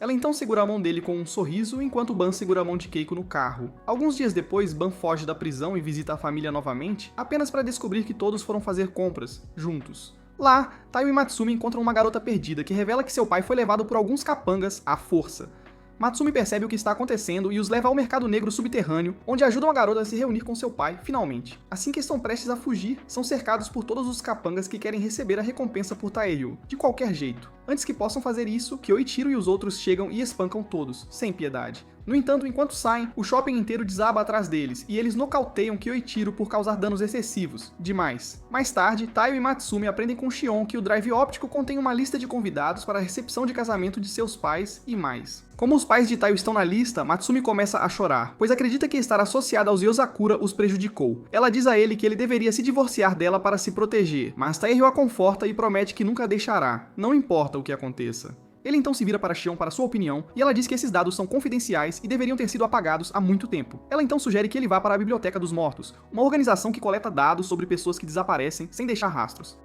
Ela então segura a mão dele com um sorriso, enquanto Ban segura a mão de Keiko no carro. Alguns dias depois, Ban foge da prisão e visita a família novamente, apenas para descobrir que todos foram fazer compras, juntos. Lá, Taehyung e Matsumi encontram uma garota perdida que revela que seu pai foi levado por alguns capangas à força. Matsumi percebe o que está acontecendo e os leva ao mercado negro subterrâneo, onde ajudam a garota a se reunir com seu pai, finalmente. Assim que estão prestes a fugir, são cercados por todos os capangas que querem receber a recompensa por Taehyung, de qualquer jeito. Antes que possam fazer isso, Kyoichiro e os outros chegam e espancam todos, sem piedade. No entanto, enquanto saem, o shopping inteiro desaba atrás deles, e eles nocauteiam Kyoichiro por causar danos excessivos. Demais. Mais tarde, Taehyung e Matsumi aprendem com Shion que o drive óptico contém uma lista de convidados para a recepção de casamento de seus pais e mais. Como os pais de Taehyung estão na lista, Matsumi começa a chorar, pois acredita que estar associada aos Yozakura os prejudicou. Ela diz a ele que ele deveria se divorciar dela para se proteger, mas Taehyung a conforta e promete que nunca a deixará, não importa o que aconteça. Ele então se vira para Shion para sua opinião, e ela diz que esses dados são confidenciais e deveriam ter sido apagados há muito tempo. Ela então sugere que ele vá para a Biblioteca dos Mortos, uma organização que coleta dados sobre pessoas que desaparecem sem deixar rastros.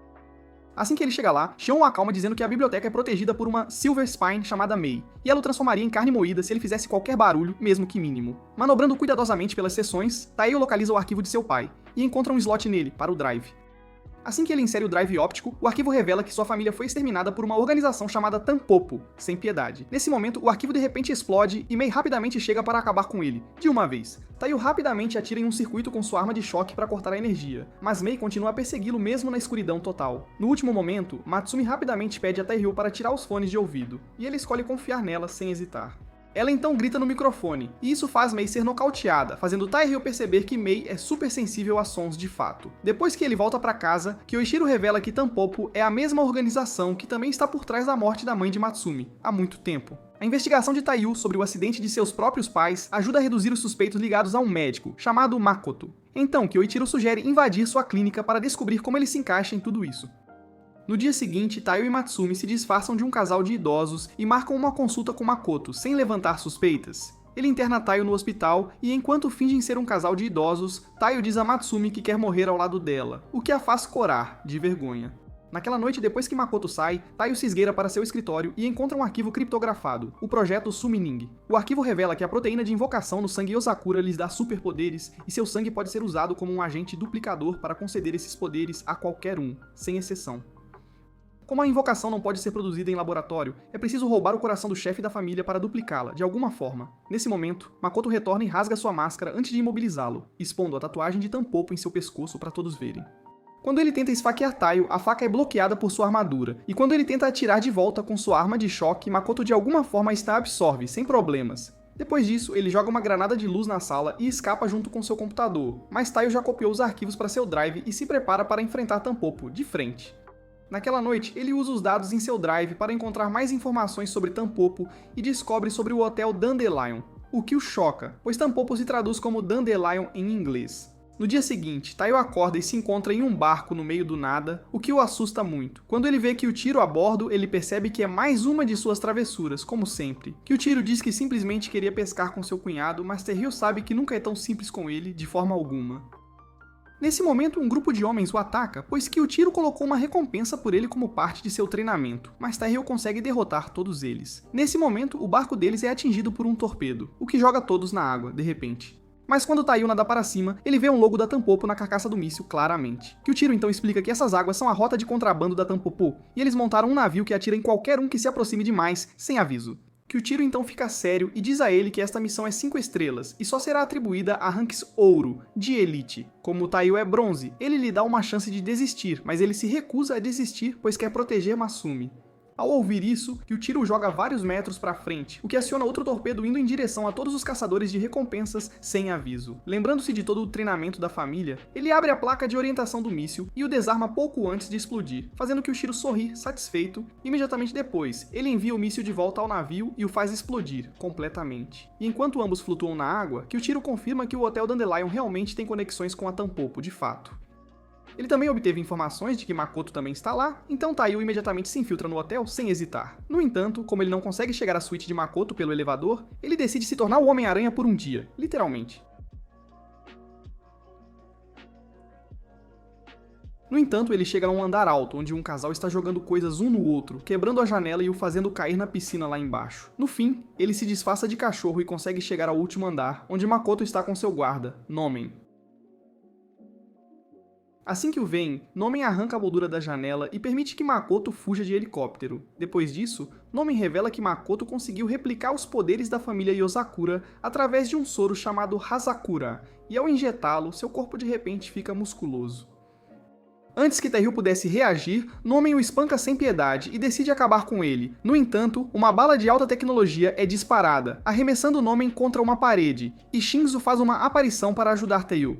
Assim que ele chega lá, Shion o acalma dizendo que a biblioteca é protegida por uma Silver Spine chamada Mei, e ela o transformaria em carne moída se ele fizesse qualquer barulho, mesmo que mínimo. Manobrando cuidadosamente pelas sessões, Taehyung localiza o arquivo de seu pai, e encontra um slot nele, para o drive. Assim que ele insere o drive óptico, o arquivo revela que sua família foi exterminada por uma organização chamada Tampopo, sem piedade. Nesse momento, o arquivo de repente explode e Mei rapidamente chega para acabar com ele, de uma vez. Taehyung rapidamente atira em um circuito com sua arma de choque para cortar a energia, mas Mei continua a persegui-lo mesmo na escuridão total. No último momento, Matsumi rapidamente pede a Taehyung para tirar os fones de ouvido, e ele escolhe confiar nela sem hesitar. Ela então grita no microfone, e isso faz Mei ser nocauteada, fazendo Taehyung perceber que Mei é super sensível a sons de fato. Depois que ele volta para casa, Kyoichiro revela que Tampopo é a mesma organização que também está por trás da morte da mãe de Matsumi, há muito tempo. A investigação de Taehyung sobre o acidente de seus próprios pais ajuda a reduzir os suspeitos ligados a um médico, chamado Makoto. Então, Kyoichiro sugere invadir sua clínica para descobrir como ele se encaixa em tudo isso. No dia seguinte, Taehyung e Matsumi se disfarçam de um casal de idosos e marcam uma consulta com Makoto, sem levantar suspeitas. Ele interna Taehyung no hospital e, enquanto fingem ser um casal de idosos, Taehyung diz a Matsumi que quer morrer ao lado dela, o que a faz corar, de vergonha. Naquela noite, depois que Makoto sai, Taiyo se esgueira para seu escritório e encontra um arquivo criptografado, o projeto Sumining. O arquivo revela que a proteína de invocação no sangue Yozakura lhes dá superpoderes e seu sangue pode ser usado como um agente duplicador para conceder esses poderes a qualquer um, sem exceção. Como a invocação não pode ser produzida em laboratório, é preciso roubar o coração do chefe da família para duplicá-la, de alguma forma. Nesse momento, Makoto retorna e rasga sua máscara antes de imobilizá-lo, expondo a tatuagem de Tampopo em seu pescoço para todos verem. Quando ele tenta esfaquear Taiyo, a faca é bloqueada por sua armadura, e quando ele tenta atirar de volta com sua arma de choque, Makoto de alguma forma a absorve, sem problemas. Depois disso, ele joga uma granada de luz na sala e escapa junto com seu computador, mas Taiyo já copiou os arquivos para seu drive e se prepara para enfrentar Tampopo, de frente. Naquela noite, ele usa os dados em seu drive para encontrar mais informações sobre Tampopo e descobre sobre o hotel Dandelion, o que o choca, pois Tampopo se traduz como Dandelion em inglês. No dia seguinte, Taiyo acorda e se encontra em um barco no meio do nada, o que o assusta muito. Quando ele vê Kyuchiro a bordo, ele percebe que é mais uma de suas travessuras, como sempre. Kyuchiro diz que simplesmente queria pescar com seu cunhado, mas Terryu sabe que nunca é tão simples com ele, de forma alguma. Nesse momento, um grupo de homens o ataca, pois Kyuchiro colocou uma recompensa por ele como parte de seu treinamento, mas Terryu consegue derrotar todos eles. Nesse momento, o barco deles é atingido por um torpedo, o que joga todos na água, de repente. Mas quando Taiyo nada para cima, ele vê um logo da Tampopo na carcaça do míssil claramente. Kyuchiro então explica que essas águas são a rota de contrabando da Tampopo, e eles montaram um navio que atira em qualquer um que se aproxime demais, sem aviso. Kyuchiro então fica sério e diz a ele que esta missão é 5 estrelas e só será atribuída a ranks ouro, de elite. Como Taiyo é bronze, ele lhe dá uma chance de desistir, mas ele se recusa a desistir pois quer proteger Masumi. Ao ouvir isso, Kyuchiro joga vários metros para frente, o que aciona outro torpedo indo em direção a todos os caçadores de recompensas sem aviso. Lembrando-se de todo o treinamento da família, ele abre a placa de orientação do míssil e o desarma pouco antes de explodir, fazendo Kyuchiro sorrir satisfeito. Imediatamente depois, ele envia o míssil de volta ao navio e o faz explodir completamente. E enquanto ambos flutuam na água, Kyuchiro confirma que o Hotel Dandelion realmente tem conexões com a Tampopo, de fato. Ele também obteve informações de que Makoto também está lá, então Taiyo imediatamente se infiltra no hotel sem hesitar. No entanto, como ele não consegue chegar à suíte de Makoto pelo elevador, ele decide se tornar o Homem-Aranha por um dia, literalmente. No entanto, ele chega a um andar alto, onde um casal está jogando coisas um no outro, quebrando a janela e o fazendo cair na piscina lá embaixo. No fim, ele se disfarça de cachorro e consegue chegar ao último andar, onde Makoto está com seu guarda, Nomen. Assim que o veem, Nomen arranca a moldura da janela e permite que Makoto fuja de helicóptero. Depois disso, Nomen revela que Makoto conseguiu replicar os poderes da família Yozakura através de um soro chamado Hazakura, e ao injetá-lo, seu corpo de repente fica musculoso. Antes que Terryu pudesse reagir, Nomen o espanca sem piedade e decide acabar com ele. No entanto, uma bala de alta tecnologia é disparada, arremessando Nomen contra uma parede, e Shinzo faz uma aparição para ajudar Terryu.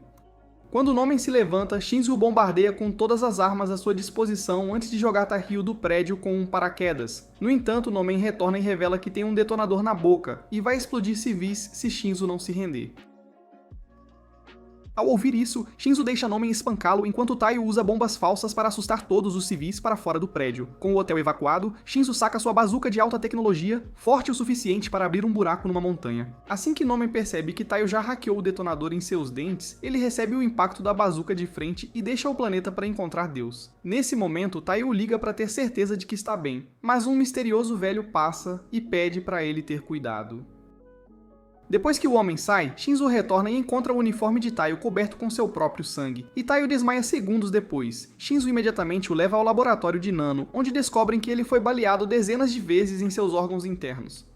Quando Nomen se levanta, Shinzo o bombardeia com todas as armas à sua disposição antes de jogar Terryu do prédio com um paraquedas. No entanto, Nomen retorna e revela que tem um detonador na boca, e vai explodir civis se Shinzo não se render. Ao ouvir isso, Shinzo deixa Nomen espancá-lo enquanto Taiyo usa bombas falsas para assustar todos os civis para fora do prédio. Com o hotel evacuado, Shinzo saca sua bazuca de alta tecnologia, forte o suficiente para abrir um buraco numa montanha. Assim que Nomen percebe que Taiyo já hackeou o detonador em seus dentes, ele recebe o impacto da bazuca de frente e deixa o planeta para encontrar Deus. Nesse momento, Taiyo liga para ter certeza de que está bem, mas um misterioso velho passa e pede para ele ter cuidado. Depois que o homem sai, Shinzo retorna e encontra o uniforme de Taiyo coberto com seu próprio sangue, e Taiyo desmaia segundos depois. Shinzo imediatamente o leva ao laboratório de Nano, onde descobrem que ele foi baleado dezenas de vezes em seus órgãos internos.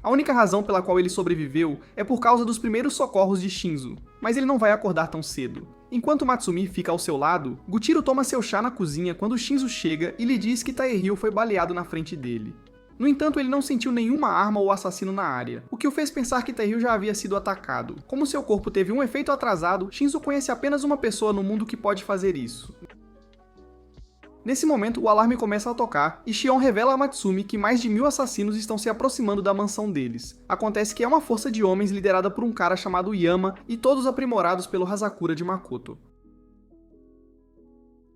A única razão pela qual ele sobreviveu é por causa dos primeiros socorros de Shinzo, mas ele não vai acordar tão cedo. Enquanto Matsumi fica ao seu lado, Gutiro toma seu chá na cozinha quando Shinzo chega e lhe diz que Taehyo foi baleado na frente dele. No entanto, ele não sentiu nenhuma arma ou assassino na área, o que o fez pensar que Terryu já havia sido atacado. Como seu corpo teve um efeito atrasado, Shinzo conhece apenas uma pessoa no mundo que pode fazer isso. Nesse momento, o alarme começa a tocar, e Shion revela a Matsumi que mais de 1000 assassinos estão se aproximando da mansão deles. Acontece que é uma força de homens liderada por um cara chamado Yama, e todos aprimorados pelo Hazakura de Makoto.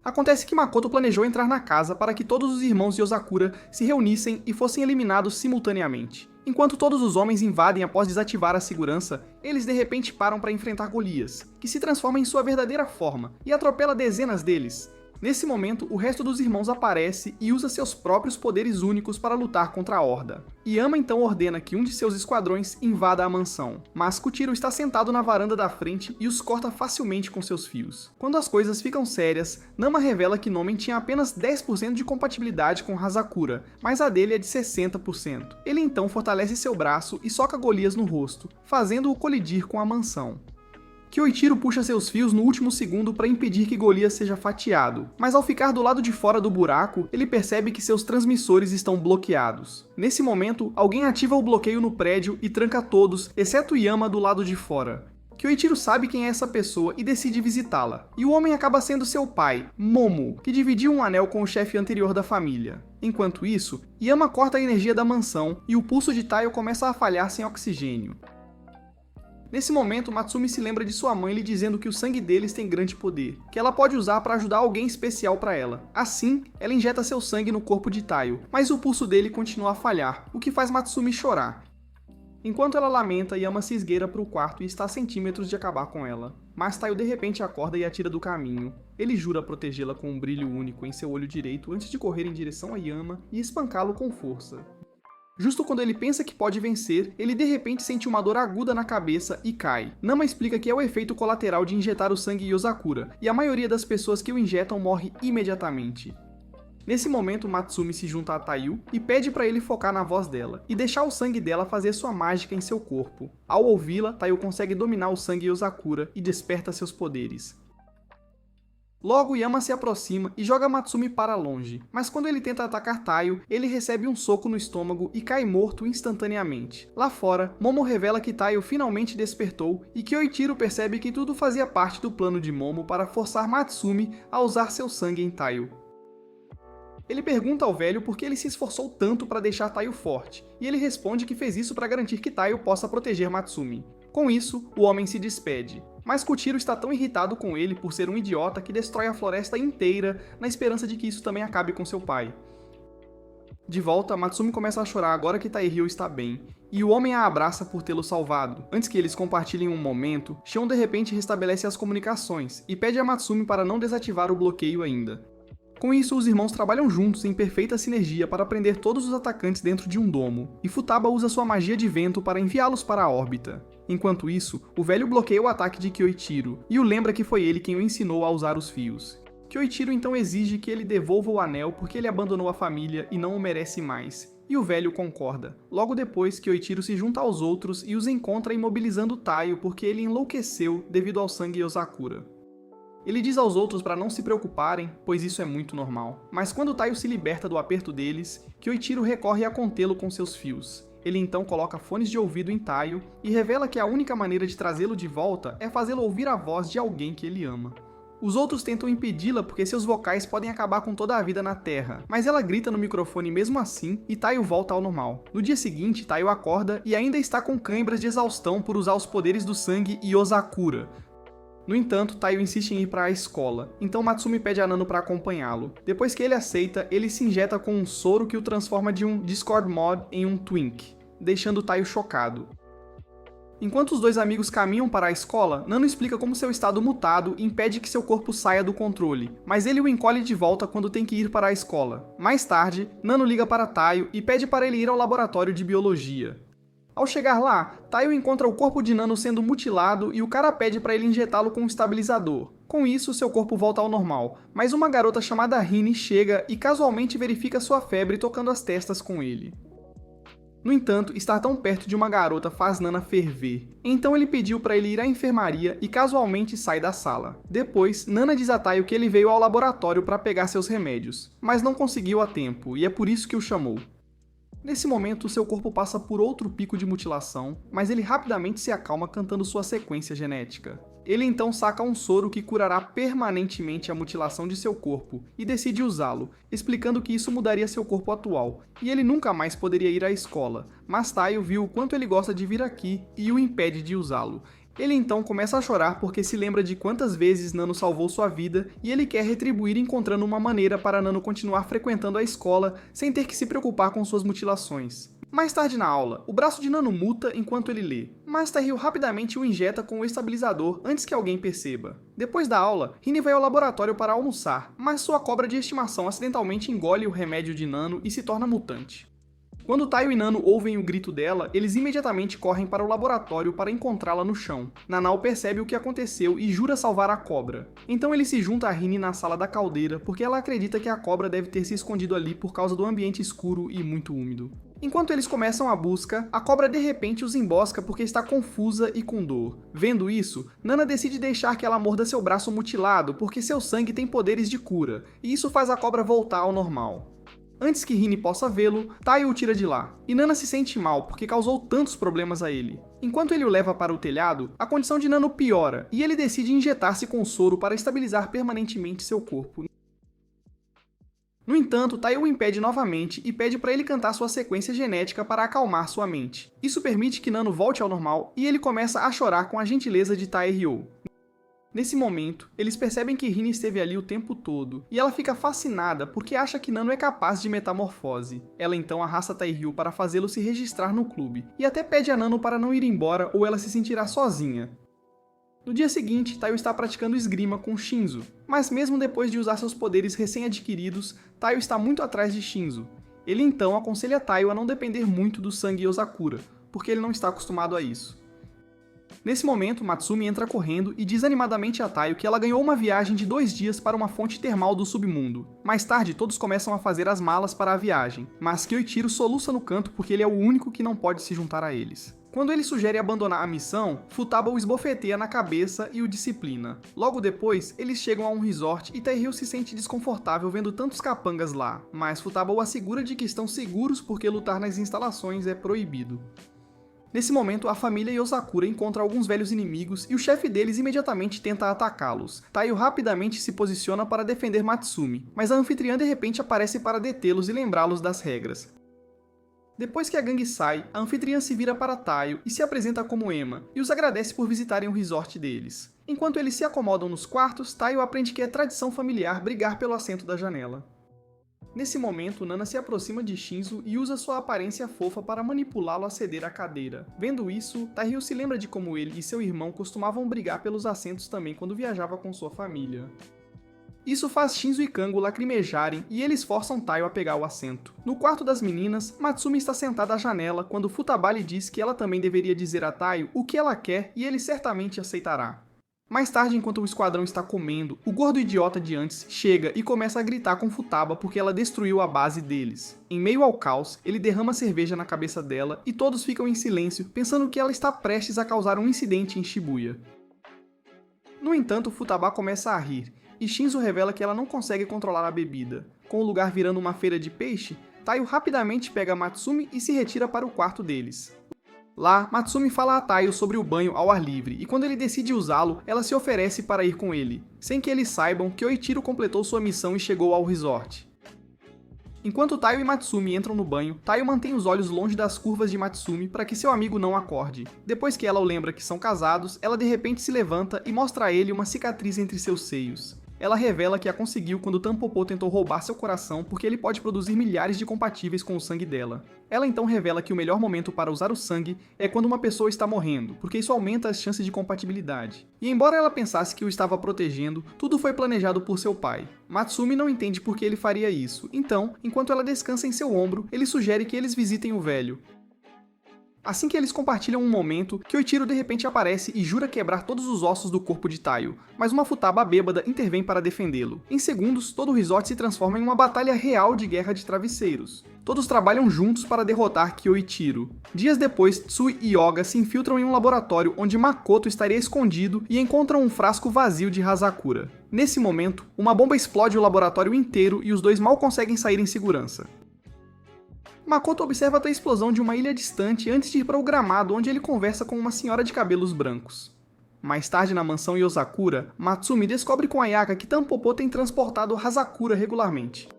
Acontece que Makoto planejou entrar na casa para que todos os irmãos Yozakura se reunissem e fossem eliminados simultaneamente. Enquanto todos os homens invadem após desativar a segurança, eles de repente param para enfrentar Golias, que se transforma em sua verdadeira forma e atropela dezenas deles. Nesse momento, o resto dos irmãos aparece e usa seus próprios poderes únicos para lutar contra a Horda. Yama então ordena que um de seus esquadrões invada a mansão, mas Kutiro está sentado na varanda da frente e os corta facilmente com seus fios. Quando as coisas ficam sérias, Nama revela que Nomen tinha apenas 10% de compatibilidade com Hazakura, mas a dele é de 60%. Ele então fortalece seu braço e soca Golias no rosto, fazendo-o colidir com a mansão. Kyoichiro puxa seus fios no último segundo para impedir que Golias seja fatiado, mas ao ficar do lado de fora do buraco, ele percebe que seus transmissores estão bloqueados. Nesse momento, alguém ativa o bloqueio no prédio e tranca todos, exceto Yama do lado de fora. Kyoichiro sabe quem é essa pessoa e decide visitá-la. E o homem acaba sendo seu pai, Momo, que dividiu um anel com o chefe anterior da família. Enquanto isso, Yama corta a energia da mansão e o pulso de Taiyo começa a falhar sem oxigênio. Nesse momento, Matsumi se lembra de sua mãe lhe dizendo que o sangue deles tem grande poder, que ela pode usar para ajudar alguém especial para ela. Assim, ela injeta seu sangue no corpo de Taiyo, mas o pulso dele continua a falhar, o que faz Matsumi chorar. Enquanto ela lamenta, Yama se esgueira para o quarto e está a centímetros de acabar com ela. Mas Taiyo de repente acorda e a tira do caminho. Ele jura protegê-la com um brilho único em seu olho direito antes de correr em direção a Yama e espancá-lo com força. Justo quando ele pensa que pode vencer, ele de repente sente uma dor aguda na cabeça e cai. Nama explica que é o efeito colateral de injetar o sangue Yozakura, e a maioria das pessoas que o injetam morre imediatamente. Nesse momento, Matsumi se junta a Taiyo e pede para ele focar na voz dela, e deixar o sangue dela fazer sua mágica em seu corpo. Ao ouvi-la, Taiyo consegue dominar o sangue Yozakura e desperta seus poderes. Logo, Yama se aproxima e joga Matsumi para longe, mas quando ele tenta atacar Taiyo, ele recebe um soco no estômago e cai morto instantaneamente. Lá fora, Momo revela que Taiyo finalmente despertou e Kyoichiro percebe que tudo fazia parte do plano de Momo para forçar Matsumi a usar seu sangue em Taiyo. Ele pergunta ao velho por que ele se esforçou tanto para deixar Taiyo forte, e ele responde que fez isso para garantir que Taiyo possa proteger Matsumi. Com isso, o homem se despede. Mas Kutiro está tão irritado com ele por ser um idiota que destrói a floresta inteira na esperança de que isso também acabe com seu pai. De volta, Matsumi começa a chorar agora que Taihyo está bem, e o homem a abraça por tê-lo salvado. Antes que eles compartilhem um momento, Shion de repente restabelece as comunicações e pede a Matsumi para não desativar o bloqueio ainda. Com isso, os irmãos trabalham juntos em perfeita sinergia para prender todos os atacantes dentro de um domo, e Futaba usa sua magia de vento para enviá-los para a órbita. Enquanto isso, o velho bloqueia o ataque de Kyoichiro, e o lembra que foi ele quem o ensinou a usar os fios. Kyoichiro então exige que ele devolva o anel porque ele abandonou a família e não o merece mais, e o velho concorda. Logo depois, Kyoichiro se junta aos outros e os encontra imobilizando Taiyo porque ele enlouqueceu devido ao sangue Yozakura. Ele diz aos outros para não se preocuparem, pois isso é muito normal. Mas quando Taiyo se liberta do aperto deles, Kyoichiro recorre a contê-lo com seus fios. Ele então coloca fones de ouvido em Taiyo e revela que a única maneira de trazê-lo de volta é fazê-lo ouvir a voz de alguém que ele ama. Os outros tentam impedi-la porque seus vocais podem acabar com toda a vida na Terra, mas ela grita no microfone mesmo assim e Taiyo volta ao normal. No dia seguinte, Taiyo acorda e ainda está com câimbras de exaustão por usar os poderes do sangue Yozakura. No entanto, Taiyo insiste em ir para a escola, então Matsumi pede a Nano para acompanhá-lo. Depois que ele aceita, ele se injeta com um soro que o transforma de um Discord Mod em um Twink, deixando Taiyo chocado. Enquanto os dois amigos caminham para a escola, Nano explica como seu estado mutado impede que seu corpo saia do controle, mas ele o encolhe de volta quando tem que ir para a escola. Mais tarde, Nano liga para Taiyo e pede para ele ir ao laboratório de biologia. Ao chegar lá, Taiyo encontra o corpo de Nano sendo mutilado e o cara pede para ele injetá-lo com um estabilizador. Com isso, seu corpo volta ao normal, mas uma garota chamada Rini chega e casualmente verifica sua febre tocando as testas com ele. No entanto, estar tão perto de uma garota faz Nana ferver. Então ele pediu para ele ir à enfermaria e casualmente sai da sala. Depois, Nana diz a Taiyo que ele veio ao laboratório para pegar seus remédios, mas não conseguiu a tempo e é por isso que o chamou. Nesse momento, seu corpo passa por outro pico de mutilação, mas ele rapidamente se acalma cantando sua sequência genética. Ele então saca um soro que curará permanentemente a mutilação de seu corpo e decide usá-lo, explicando que isso mudaria seu corpo atual, e ele nunca mais poderia ir à escola, mas Taiyo viu o quanto ele gosta de vir aqui e o impede de usá-lo. Ele então começa a chorar porque se lembra de quantas vezes Nano salvou sua vida e ele quer retribuir encontrando uma maneira para Nano continuar frequentando a escola sem ter que se preocupar com suas mutilações. Mais tarde na aula, o braço de Nano muta enquanto ele lê, mas Taihyo rapidamente o injeta com o estabilizador antes que alguém perceba. Depois da aula, Rini vai ao laboratório para almoçar, mas sua cobra de estimação acidentalmente engole o remédio de Nano e se torna mutante. Quando Taio e Nano ouvem o grito dela, eles imediatamente correm para o laboratório para encontrá-la no chão. Nanao percebe o que aconteceu e jura salvar a cobra. Então ele se junta a Rini na sala da caldeira, porque ela acredita que a cobra deve ter se escondido ali por causa do ambiente escuro e muito úmido. Enquanto eles começam a busca, a cobra de repente os embosca porque está confusa e com dor. Vendo isso, Nana decide deixar que ela morda seu braço mutilado porque seu sangue tem poderes de cura, e isso faz a cobra voltar ao normal. Antes que Rini possa vê-lo, Taio o tira de lá, e Nana se sente mal porque causou tantos problemas a ele. Enquanto ele o leva para o telhado, a condição de Nano piora, e ele decide injetar-se com soro para estabilizar permanentemente seu corpo. No entanto, Taio o impede novamente e pede para ele cantar sua sequência genética para acalmar sua mente. Isso permite que Nano volte ao normal e ele começa a chorar com a gentileza de Tairyu. Nesse momento, eles percebem que Rini esteve ali o tempo todo, e ela fica fascinada porque acha que Nano é capaz de metamorfose. Ela então arrasta Tairyu para fazê-lo se registrar no clube, e até pede a Nano para não ir embora ou ela se sentirá sozinha. No dia seguinte, Taio está praticando esgrima com Shinzo, mas mesmo depois de usar seus poderes recém-adquiridos, Taio está muito atrás de Shinzo. Ele então aconselha Taio a não depender muito do sangue Yozakura, porque ele não está acostumado a isso. Nesse momento, Matsumi entra correndo e diz animadamente a Taio que ela ganhou uma viagem de 2 dias para uma fonte termal do submundo. Mais tarde, todos começam a fazer as malas para a viagem, mas Kyoichiro soluça no canto porque ele é o único que não pode se juntar a eles. Quando ele sugere abandonar a missão, Futaba o esbofeteia na cabeça e o disciplina. Logo depois, eles chegam a um resort e Tairyu se sente desconfortável vendo tantos capangas lá, mas Futaba o assegura de que estão seguros porque lutar nas instalações é proibido. Nesse momento, a família Yozakura encontra alguns velhos inimigos e o chefe deles imediatamente tenta atacá-los. Taio rapidamente se posiciona para defender Matsumi, mas a anfitriã de repente aparece para detê-los e lembrá-los das regras. Depois que a gangue sai, a anfitriã se vira para Taio e se apresenta como Ema, e os agradece por visitarem o resort deles. Enquanto eles se acomodam nos quartos, Taio aprende que é tradição familiar brigar pelo assento da janela. Nesse momento, Nana se aproxima de Shinzo e usa sua aparência fofa para manipulá-lo a ceder à cadeira. Vendo isso, Tairyu se lembra de como ele e seu irmão costumavam brigar pelos assentos também quando viajava com sua família. Isso faz Shinzo e Kango lacrimejarem e eles forçam Taio a pegar o assento. No quarto das meninas, Matsumi está sentada à janela quando Futaba lhe diz que ela também deveria dizer a Taio o que ela quer e ele certamente aceitará. Mais tarde, enquanto o esquadrão está comendo, o gordo idiota de antes chega e começa a gritar com Futaba porque ela destruiu a base deles. Em meio ao caos, ele derrama cerveja na cabeça dela e todos ficam em silêncio, pensando que ela está prestes a causar um incidente em Shibuya. No entanto, Futaba começa a rir, e Shinzo revela que ela não consegue controlar a bebida. Com o lugar virando uma feira de peixe, Taio rapidamente pega Matsumi e se retira para o quarto deles. Lá, Matsumi fala a Taio sobre o banho ao ar livre, e quando ele decide usá-lo, ela se oferece para ir com ele, sem que eles saibam que Kyoichiro completou sua missão e chegou ao resort. Enquanto Taio e Matsumi entram no banho, Taio mantém os olhos longe das curvas de Matsumi para que seu amigo não acorde. Depois que ela o lembra que são casados, ela de repente se levanta e mostra a ele uma cicatriz entre seus seios. Ela revela que a conseguiu quando Tampopô tentou roubar seu coração porque ele pode produzir milhares de compatíveis com o sangue dela. Ela então revela que o melhor momento para usar o sangue é quando uma pessoa está morrendo, porque isso aumenta as chances de compatibilidade. E embora ela pensasse que o estava protegendo, tudo foi planejado por seu pai. Matsumi não entende por que ele faria isso, então, enquanto ela descansa em seu ombro, ele sugere que eles visitem o velho. Assim que eles compartilham um momento, Kyoichiro de repente aparece e jura quebrar todos os ossos do corpo de Taio, mas uma Futaba bêbada intervém para defendê-lo. Em segundos, todo o resort se transforma em uma batalha real de guerra de travesseiros. Todos trabalham juntos para derrotar Kyoichiro. Dias depois, Tsui e Yoga se infiltram em um laboratório onde Makoto estaria escondido e encontram um frasco vazio de Hazakura. Nesse momento, uma bomba explode o laboratório inteiro e os dois mal conseguem sair em segurança. Makoto observa a explosão de uma ilha distante antes de ir para o gramado onde ele conversa com uma senhora de cabelos brancos. Mais tarde na mansão Yozakura, Matsumi descobre com Ayaka que Tampopô tem transportado Hazakura regularmente.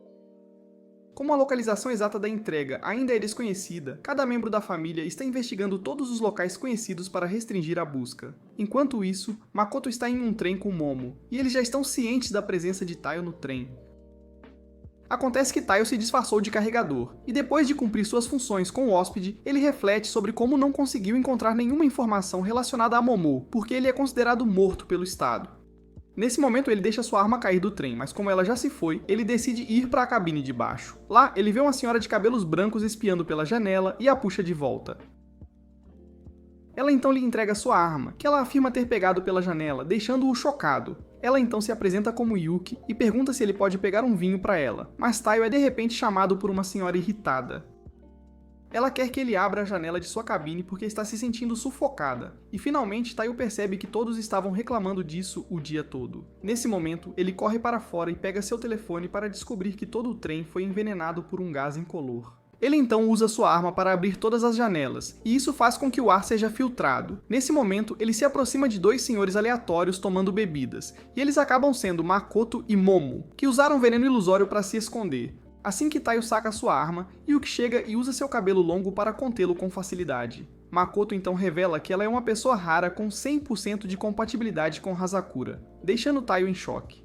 Como a localização exata da entrega ainda é desconhecida, cada membro da família está investigando todos os locais conhecidos para restringir a busca. Enquanto isso, Makoto está em um trem com Momo, e eles já estão cientes da presença de Taio no trem. Acontece que Taiyo se disfarçou de carregador, e depois de cumprir suas funções com o hóspede, ele reflete sobre como não conseguiu encontrar nenhuma informação relacionada a Momo, porque ele é considerado morto pelo Estado. Nesse momento ele deixa sua arma cair do trem, mas como ela já se foi, ele decide ir para a cabine de baixo. Lá, ele vê uma senhora de cabelos brancos espiando pela janela e a puxa de volta. Ela então lhe entrega sua arma, que ela afirma ter pegado pela janela, deixando-o chocado. Ela então se apresenta como Yuki e pergunta se ele pode pegar um vinho para ela, mas Taiyo é de repente chamado por uma senhora irritada. Ela quer que ele abra a janela de sua cabine porque está se sentindo sufocada, e finalmente Taiyo percebe que todos estavam reclamando disso o dia todo. Nesse momento, ele corre para fora e pega seu telefone para descobrir que todo o trem foi envenenado por um gás incolor. Ele então usa sua arma para abrir todas as janelas, e isso faz com que o ar seja filtrado. Nesse momento, ele se aproxima de dois senhores aleatórios tomando bebidas, e eles acabam sendo Makoto e Momo, que usaram veneno ilusório para se esconder. Assim que Taiyo saca sua arma, Yuki chega e usa seu cabelo longo para contê-lo com facilidade. Makoto então revela que ela é uma pessoa rara com 100% de compatibilidade com Hazakura, deixando Taiyo em choque.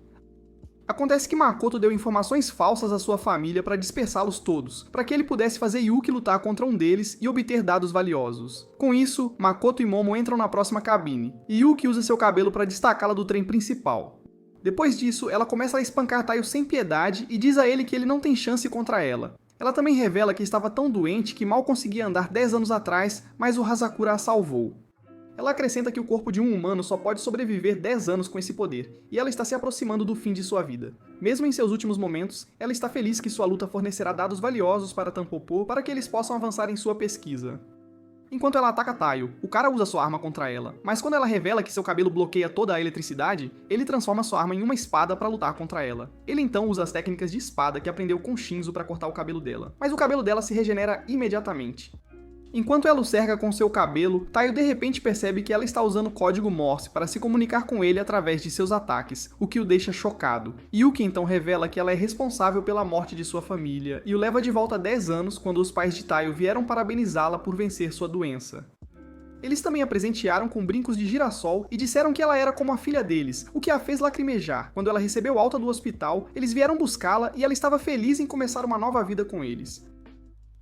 Acontece que Makoto deu informações falsas à sua família para dispersá-los todos, para que ele pudesse fazer Yuki lutar contra um deles e obter dados valiosos. Com isso, Makoto e Momo entram na próxima cabine, e Yuki usa seu cabelo para destacá-la do trem principal. Depois disso, ela começa a espancar Taiyo sem piedade e diz a ele que ele não tem chance contra ela. Ela também revela que estava tão doente que mal conseguia andar 10 anos atrás, mas o Hazakura a salvou. Ela acrescenta que o corpo de um humano só pode sobreviver 10 anos com esse poder, e ela está se aproximando do fim de sua vida. Mesmo em seus últimos momentos, ela está feliz que sua luta fornecerá dados valiosos para Tampopo para que eles possam avançar em sua pesquisa. Enquanto ela ataca Taiyo, o cara usa sua arma contra ela, mas quando ela revela que seu cabelo bloqueia toda a eletricidade, ele transforma sua arma em uma espada para lutar contra ela. Ele então usa as técnicas de espada que aprendeu com Shinzo para cortar o cabelo dela, mas o cabelo dela se regenera imediatamente. Enquanto ela o cerca com seu cabelo, Taiyo de repente percebe que ela está usando código Morse para se comunicar com ele através de seus ataques, o que o deixa chocado. Yuki então revela que ela é responsável pela morte de sua família e o leva de volta 10 anos quando os pais de Taiyo vieram parabenizá-la por vencer sua doença. Eles também a presentearam com brincos de girassol e disseram que ela era como a filha deles, o que a fez lacrimejar. Quando ela recebeu alta do hospital, eles vieram buscá-la e ela estava feliz em começar uma nova vida com eles.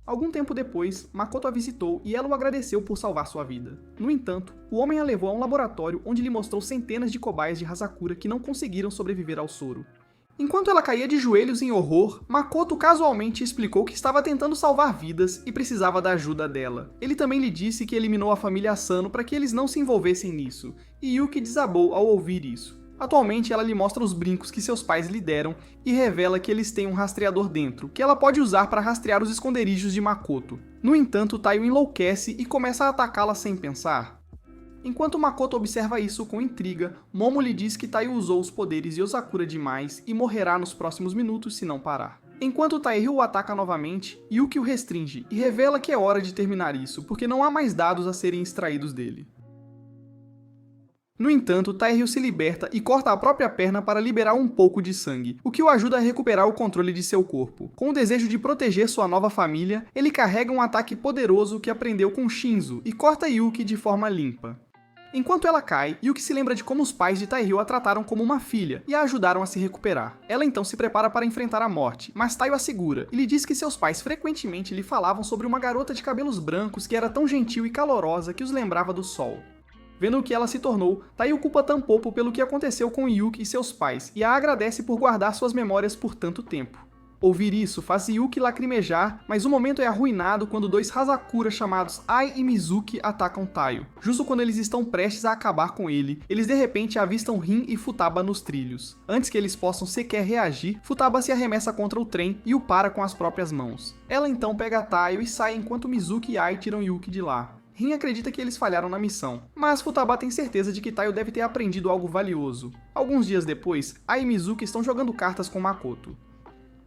Algum tempo depois, Makoto a visitou e ela o agradeceu por salvar sua vida. No entanto, o homem a levou a um laboratório onde lhe mostrou centenas de cobaias de Hazakura que não conseguiram sobreviver ao soro. Enquanto ela caía de joelhos em horror, Makoto casualmente explicou que estava tentando salvar vidas e precisava da ajuda dela. Ele também lhe disse que eliminou a família Asano para que eles não se envolvessem nisso, e Yuki desabou ao ouvir isso. Atualmente, ela lhe mostra os brincos que seus pais lhe deram e revela que eles têm um rastreador dentro, que ela pode usar para rastrear os esconderijos de Makoto. No entanto, Taiyo enlouquece e começa a atacá-la sem pensar. Enquanto Makoto observa isso com intriga, Momo lhe diz que Taiyo usou os poderes Yozakura demais e morrerá nos próximos minutos se não parar. Enquanto Taiyo o ataca novamente, Yuki o restringe e revela que é hora de terminar isso, porque não há mais dados a serem extraídos dele. No entanto, Taiyo se liberta e corta a própria perna para liberar um pouco de sangue, o que o ajuda a recuperar o controle de seu corpo. Com o desejo de proteger sua nova família, ele carrega um ataque poderoso que aprendeu com Shinzo e corta Yuki de forma limpa. Enquanto ela cai, Yuki se lembra de como os pais de Taiyo a trataram como uma filha e a ajudaram a se recuperar. Ela então se prepara para enfrentar a morte, mas Taiyo a segura e lhe diz que seus pais frequentemente lhe falavam sobre uma garota de cabelos brancos que era tão gentil e calorosa que os lembrava do sol. Vendo o que ela se tornou, Taiyo culpa Tampopo pelo que aconteceu com Yuki e seus pais, e a agradece por guardar suas memórias por tanto tempo. Ouvir isso faz Yuki lacrimejar, mas o momento é arruinado quando dois Hazakura chamados Ai e Mizuki atacam Taiyo. Justo quando eles estão prestes a acabar com ele, eles de repente avistam Rin e Futaba nos trilhos. Antes que eles possam sequer reagir, Futaba se arremessa contra o trem e o para com as próprias mãos. Ela então pega Taiyo e sai enquanto Mizuki e Ai tiram Yuki de lá. Rin acredita que eles falharam na missão, mas Futaba tem certeza de que Taiyo deve ter aprendido algo valioso. Alguns dias depois, Ai e Mizuki estão jogando cartas com Makoto,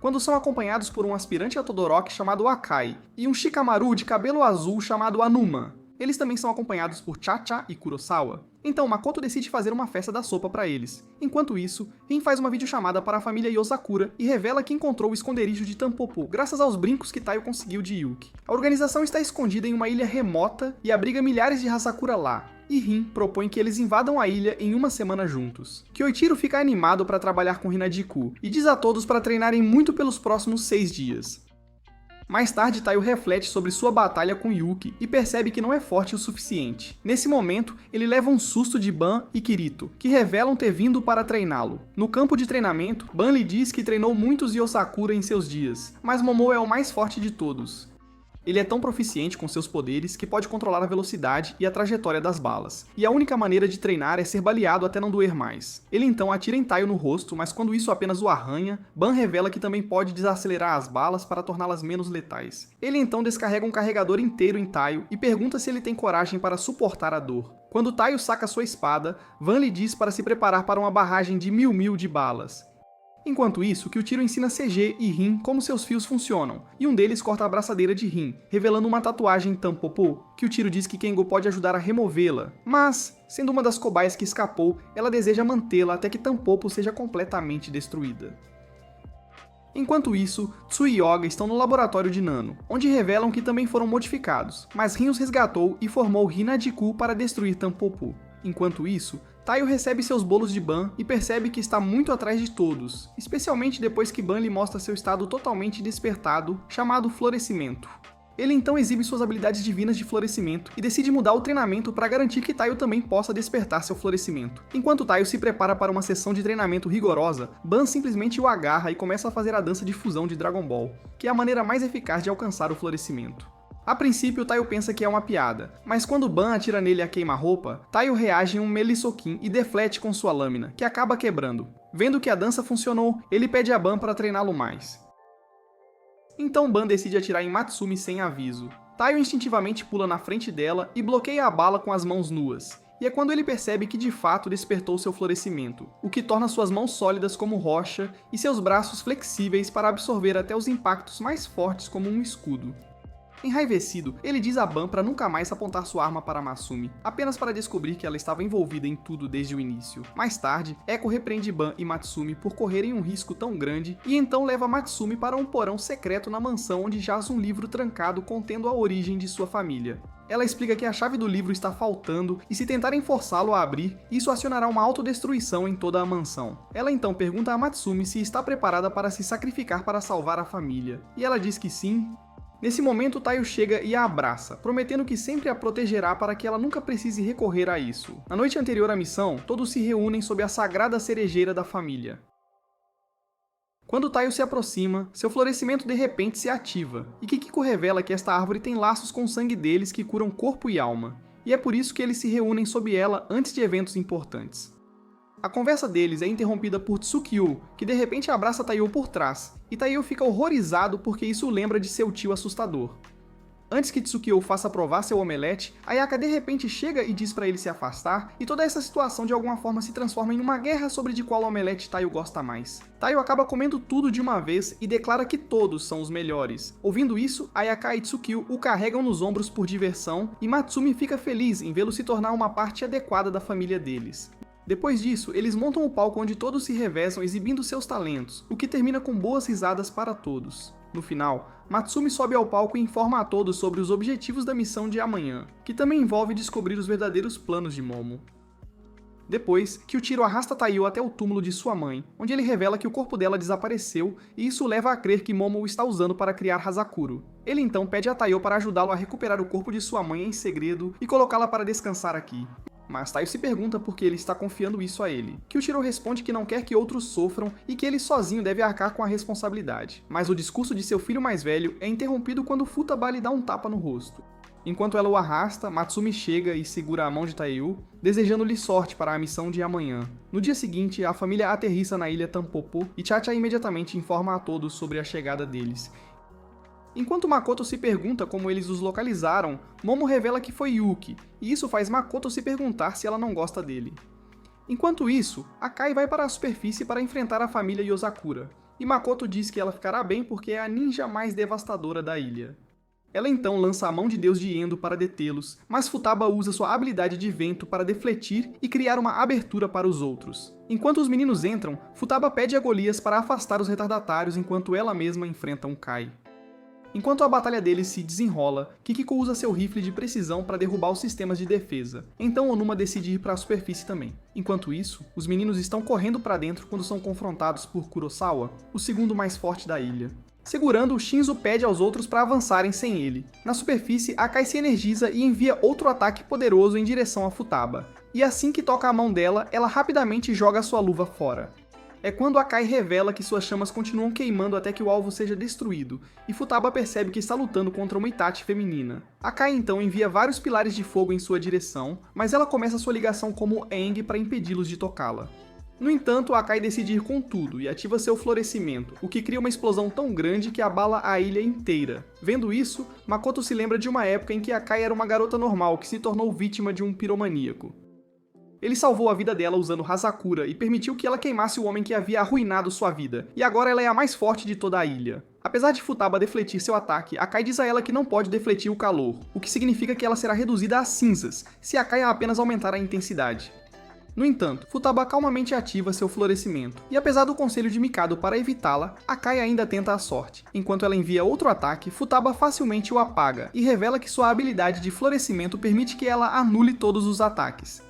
quando são acompanhados por um aspirante a Todoroki chamado Akai e um Shikamaru de cabelo azul chamado Anuma. Eles também são acompanhados por Chacha e Kurosawa. Então Makoto decide fazer uma festa da sopa para eles. Enquanto isso, Rin faz uma videochamada para a família Yozakura e revela que encontrou o esconderijo de Tampopo graças aos brincos que Taiyo conseguiu de Yuki. A organização está escondida em uma ilha remota e abriga milhares de Hazakura lá. e Rin propõe que eles invadam a ilha em uma semana juntos. Kyoichiro fica animado para trabalhar com Hinadjiku e diz a todos para treinarem muito pelos próximos 6 dias. Mais tarde, Taiyo reflete sobre sua batalha com Yuki e percebe que não é forte o suficiente. Nesse momento, ele leva um susto de Ban e Kirito, que revelam ter vindo para treiná-lo. No campo de treinamento, Ban lhe diz que treinou muitos Yosakura em seus dias, mas Momou é o mais forte de todos. Ele é tão proficiente com seus poderes que pode controlar a velocidade e a trajetória das balas, e a única maneira de treinar é ser baleado até não doer mais. Ele então atira em Taiyo no rosto, mas quando isso apenas o arranha, Ban revela que também pode desacelerar as balas para torná-las menos letais. Ele então descarrega um carregador inteiro em Taiyo e pergunta se ele tem coragem para suportar a dor. Quando Taiyo saca sua espada, Van lhe diz para se preparar para uma barragem de 1000 de balas. Enquanto isso, Kyoichiro ensina CG e Rin como seus fios funcionam, e um deles corta a braçadeira de Rin, revelando uma tatuagem Tampopô. Kyoichiro diz que Kengo pode ajudar a removê-la, mas, sendo uma das cobaias que escapou, ela deseja mantê-la até que Tampopô seja completamente destruída. Enquanto isso, Tsui e Oga estão no laboratório de Nano, onde revelam que também foram modificados, mas Rin os resgatou e formou Hinadjiku para destruir Tampopô. Enquanto isso, Taiyo recebe seus bolos de Ban e percebe que está muito atrás de todos, especialmente depois que Ban lhe mostra seu estado totalmente despertado, chamado Florescimento. Ele então exibe suas habilidades divinas de florescimento e decide mudar o treinamento para garantir que Taiyo também possa despertar seu florescimento. Enquanto Taiyo se prepara para uma sessão de treinamento rigorosa, Ban simplesmente o agarra e começa a fazer a dança de fusão de Dragon Ball, que é a maneira mais eficaz de alcançar o florescimento. A princípio, Taiyo pensa que é uma piada, mas quando Ban atira nele a queima-roupa, Taiyo reage em um melee-soquin e deflete com sua lâmina, que acaba quebrando. Vendo que a dança funcionou, ele pede a Ban para treiná-lo mais. Então Ban decide atirar em Matsumi sem aviso. Taiyo instintivamente pula na frente dela e bloqueia a bala com as mãos nuas. E é quando ele percebe que de fato despertou seu florescimento, o que torna suas mãos sólidas como rocha e seus braços flexíveis para absorver até os impactos mais fortes como um escudo. Enraivecido, ele diz a Ban para nunca mais apontar sua arma para Masumi, apenas para descobrir que ela estava envolvida em tudo desde o início. Mais tarde, Eko repreende Ban e Matsumi por correrem um risco tão grande e então leva Matsumi para um porão secreto na mansão onde jaz um livro trancado contendo a origem de sua família. Ela explica que a chave do livro está faltando e se tentarem forçá-lo a abrir, isso acionará uma autodestruição em toda a mansão. Ela então pergunta a Matsumi se está preparada para se sacrificar para salvar a família, e ela diz que sim. Nesse momento, Taiyo chega e a abraça, prometendo que sempre a protegerá para que ela nunca precise recorrer a isso. Na noite anterior à missão, todos se reúnem sob a sagrada cerejeira da família. Quando Taiyo se aproxima, seu florescimento de repente se ativa, e Kikiko revela que esta árvore tem laços com o sangue deles que curam corpo e alma, e é por isso que eles se reúnem sob ela antes de eventos importantes. A conversa deles é interrompida por Tsukio, que de repente abraça Taiyo por trás, e Taiyo fica horrorizado porque isso o lembra de seu tio assustador. Antes que Tsukio faça provar seu omelete, Ayaka de repente chega e diz para ele se afastar, e toda essa situação de alguma forma se transforma em uma guerra sobre de qual omelete Taiyo gosta mais. Taiyo acaba comendo tudo de uma vez e declara que todos são os melhores. Ouvindo isso, Ayaka e Tsukio o carregam nos ombros por diversão, e Matsumi fica feliz em vê-lo se tornar uma parte adequada da família deles. Depois disso, eles montam o palco onde todos se revezam exibindo seus talentos, o que termina com boas risadas para todos. No final, Matsumi sobe ao palco e informa a todos sobre os objetivos da missão de amanhã, que também envolve descobrir os verdadeiros planos de Momo. Depois, Kyoichiro arrasta Taiyo até o túmulo de sua mãe, onde ele revela que o corpo dela desapareceu e isso leva a crer que Momo o está usando para criar Hazakuro. Ele então pede a Taiyo para ajudá-lo a recuperar o corpo de sua mãe em segredo e colocá-la para descansar aqui. Mas Taiyo se pergunta por que ele está confiando isso a ele. Kyoichiro responde que não quer que outros sofram e que ele sozinho deve arcar com a responsabilidade. Mas o discurso de seu filho mais velho é interrompido quando Futaba lhe dá um tapa no rosto. Enquanto ela o arrasta, Matsumi chega e segura a mão de Taiyo, desejando-lhe sorte para a missão de amanhã. No dia seguinte, a família aterrissa na ilha Tampopô e Chacha imediatamente informa a todos sobre a chegada deles. Enquanto Makoto se pergunta como eles os localizaram, Momo revela que foi Yuki, e isso faz Makoto se perguntar se ela não gosta dele. Enquanto isso, Akai vai para a superfície para enfrentar a família Yosakura, e Makoto diz que ela ficará bem porque é a ninja mais devastadora da ilha. Ela então lança a mão de Deus de Endo para detê-los, mas Futaba usa sua habilidade de vento para defletir e criar uma abertura para os outros. Enquanto os meninos entram, Futaba pede a Golias para afastar os retardatários enquanto ela mesma enfrenta um Kai. Enquanto a batalha deles se desenrola, Kikiko usa seu rifle de precisão para derrubar os sistemas de defesa, então Onuma decide ir para a superfície também. Enquanto isso, os meninos estão correndo para dentro quando são confrontados por Kurosawa, o segundo mais forte da ilha. Segurando, Shinzo pede aos outros para avançarem sem ele. Na superfície, Akai se energiza e envia outro ataque poderoso em direção a Futaba. E assim que toca a mão dela, ela rapidamente joga sua luva fora. É quando Akai revela que suas chamas continuam queimando até que o alvo seja destruído, e Futaba percebe que está lutando contra uma Itachi feminina. Akai então envia vários pilares de fogo em sua direção, mas ela começa sua ligação como Aang para impedi-los de tocá-la. No entanto, Akai decide ir com tudo e ativa seu florescimento, o que cria uma explosão tão grande que abala a ilha inteira. Vendo isso, Makoto se lembra de uma época em que Akai era uma garota normal que se tornou vítima de um piromaníaco. Ele salvou a vida dela usando Hazakura e permitiu que ela queimasse o homem que havia arruinado sua vida, e agora ela é a mais forte de toda a ilha. Apesar de Futaba defletir seu ataque, Akai diz a ela que não pode defletir o calor, o que significa que ela será reduzida a cinzas, se Akai apenas aumentar a intensidade. No entanto, Futaba calmamente ativa seu florescimento, e apesar do conselho de Mikado para evitá-la, Akai ainda tenta a sorte. Enquanto ela envia outro ataque, Futaba facilmente o apaga, e revela que sua habilidade de florescimento permite que ela anule todos os ataques.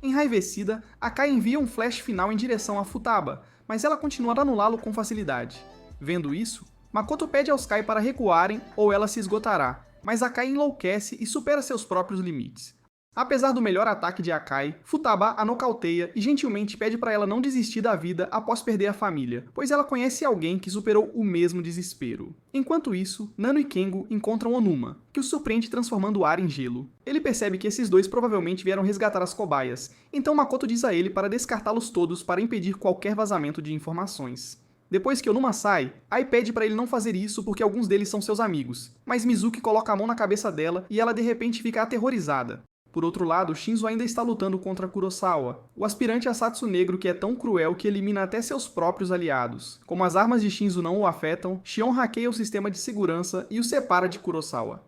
Enraivecida, Akai envia um flash final em direção a Futaba, mas ela continua a anulá-lo com facilidade. Vendo isso, Makoto pede aos Kai para recuarem ou ela se esgotará, mas Akai enlouquece e supera seus próprios limites. Apesar do melhor ataque de Akai, Futaba a nocauteia e gentilmente pede para ela não desistir da vida após perder a família, pois ela conhece alguém que superou o mesmo desespero. Enquanto isso, Nano e Kengo encontram Onuma, que o surpreende transformando o ar em gelo. Ele percebe que esses dois provavelmente vieram resgatar as cobaias, então Makoto diz a ele para descartá-los todos para impedir qualquer vazamento de informações. Depois que Onuma sai, Ai pede para ele não fazer isso porque alguns deles são seus amigos, mas Mizuki coloca a mão na cabeça dela e ela de repente fica aterrorizada. Por outro lado, Shinzo ainda está lutando contra Kurosawa, o aspirante a Satsu negro que é tão cruel que elimina até seus próprios aliados. Como as armas de Shinzo não o afetam, Shion hackeia o sistema de segurança e o separa de Kurosawa.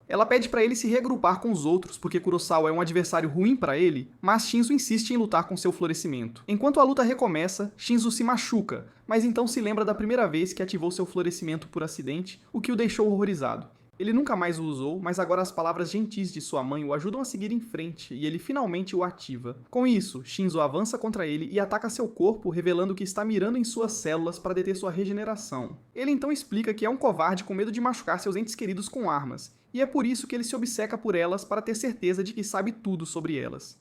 Ela pede para ele se reagrupar com os outros porque Kurosawa é um adversário ruim para ele, mas Shinzo insiste em lutar com seu florescimento. Enquanto a luta recomeça, Shinzo se machuca, mas então se lembra da primeira vez que ativou seu florescimento por acidente, o que o deixou horrorizado. Ele nunca mais o usou, mas agora as palavras gentis de sua mãe o ajudam a seguir em frente, e ele finalmente o ativa. Com isso, Shinzo avança contra ele e ataca seu corpo, revelando que está mirando em suas células para deter sua regeneração. Ele então explica que é um covarde com medo de machucar seus entes queridos com armas, e é por isso que ele se obceca por elas para ter certeza de que sabe tudo sobre elas.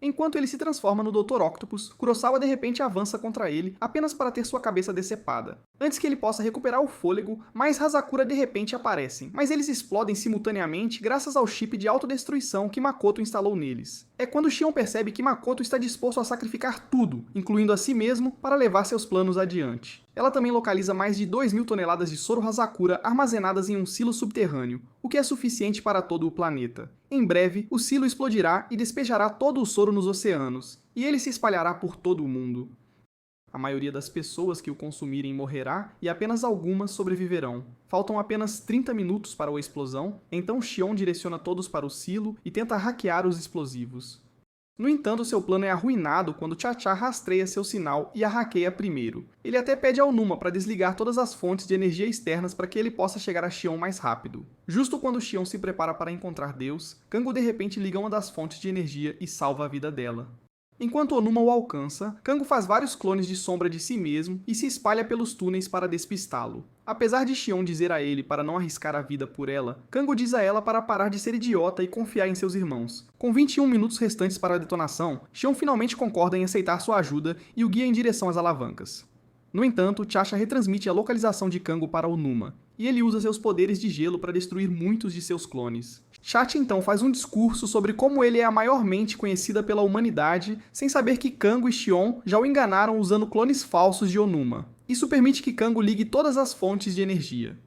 Enquanto ele se transforma no Dr. Octopus, Kurosawa de repente avança contra ele apenas para ter sua cabeça decepada. Antes que ele possa recuperar o fôlego, mais Hazakura de repente aparecem, mas eles explodem simultaneamente graças ao chip de autodestruição que Makoto instalou neles. É quando Shion percebe que Makoto está disposto a sacrificar tudo, incluindo a si mesmo, para levar seus planos adiante. Ela também localiza mais de 2.000 toneladas de soro Hazakura armazenadas em um silo subterrâneo, o que é suficiente para todo o planeta. Em breve, o silo explodirá e despejará todo o soro nos oceanos, e ele se espalhará por todo o mundo. A maioria das pessoas que o consumirem morrerá e apenas algumas sobreviverão. Faltam apenas 30 minutos para a explosão, então Shion direciona todos para o silo e tenta hackear os explosivos. No entanto, seu plano é arruinado quando Cha-Cha rastreia seu sinal e a hackeia primeiro. Ele até pede ao Numa para desligar todas as fontes de energia externas para que ele possa chegar a Shion mais rápido. Justo quando Shion se prepara para encontrar Deus, Kango de repente liga uma das fontes de energia e salva a vida dela. Enquanto Onuma o alcança, Kango faz vários clones de sombra de si mesmo e se espalha pelos túneis para despistá-lo. Apesar de Shion dizer a ele para não arriscar a vida por ela, Kango diz a ela para parar de ser idiota e confiar em seus irmãos. Com 21 minutos restantes para a detonação, Shion finalmente concorda em aceitar sua ajuda e o guia em direção às alavancas. No entanto, Chacha retransmite a localização de Kango para Onuma, e ele usa seus poderes de gelo para destruir muitos de seus clones. Chacha então faz um discurso sobre como ele é a maior mente conhecida pela humanidade, sem saber que Kango e Shion já o enganaram usando clones falsos de Onuma. Isso permite que Kango ligue todas as fontes de energia.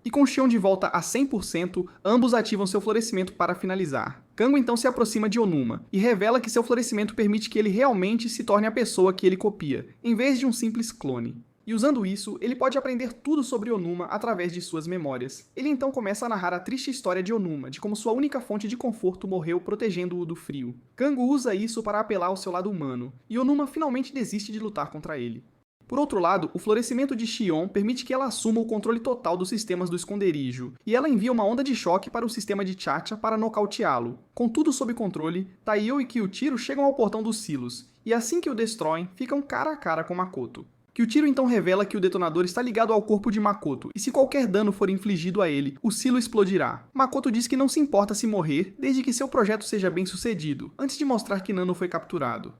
E com Shion de volta a 100%, ambos ativam seu florescimento para finalizar. Kango então se aproxima de Onuma, e revela que seu florescimento permite que ele realmente se torne a pessoa que ele copia, em vez de um simples clone. E usando isso, ele pode aprender tudo sobre Onuma através de suas memórias. Ele então começa a narrar a triste história de Onuma, de como sua única fonte de conforto morreu protegendo-o do frio. Kango usa isso para apelar ao seu lado humano, e Onuma finalmente desiste de lutar contra ele. Por outro lado, o florescimento de Xion permite que ela assuma o controle total dos sistemas do esconderijo, e ela envia uma onda de choque para o sistema de Chacha para nocauteá-lo. Com tudo sob controle, Taiyo e Kyuchiro chegam ao portão dos silos, e assim que o destroem, ficam cara a cara com Makoto. Kyuchiro então revela que o detonador está ligado ao corpo de Makoto, e se qualquer dano for infligido a ele, o silo explodirá. Makoto diz que não se importa se morrer, desde que seu projeto seja bem sucedido, antes de mostrar que Nano foi capturado.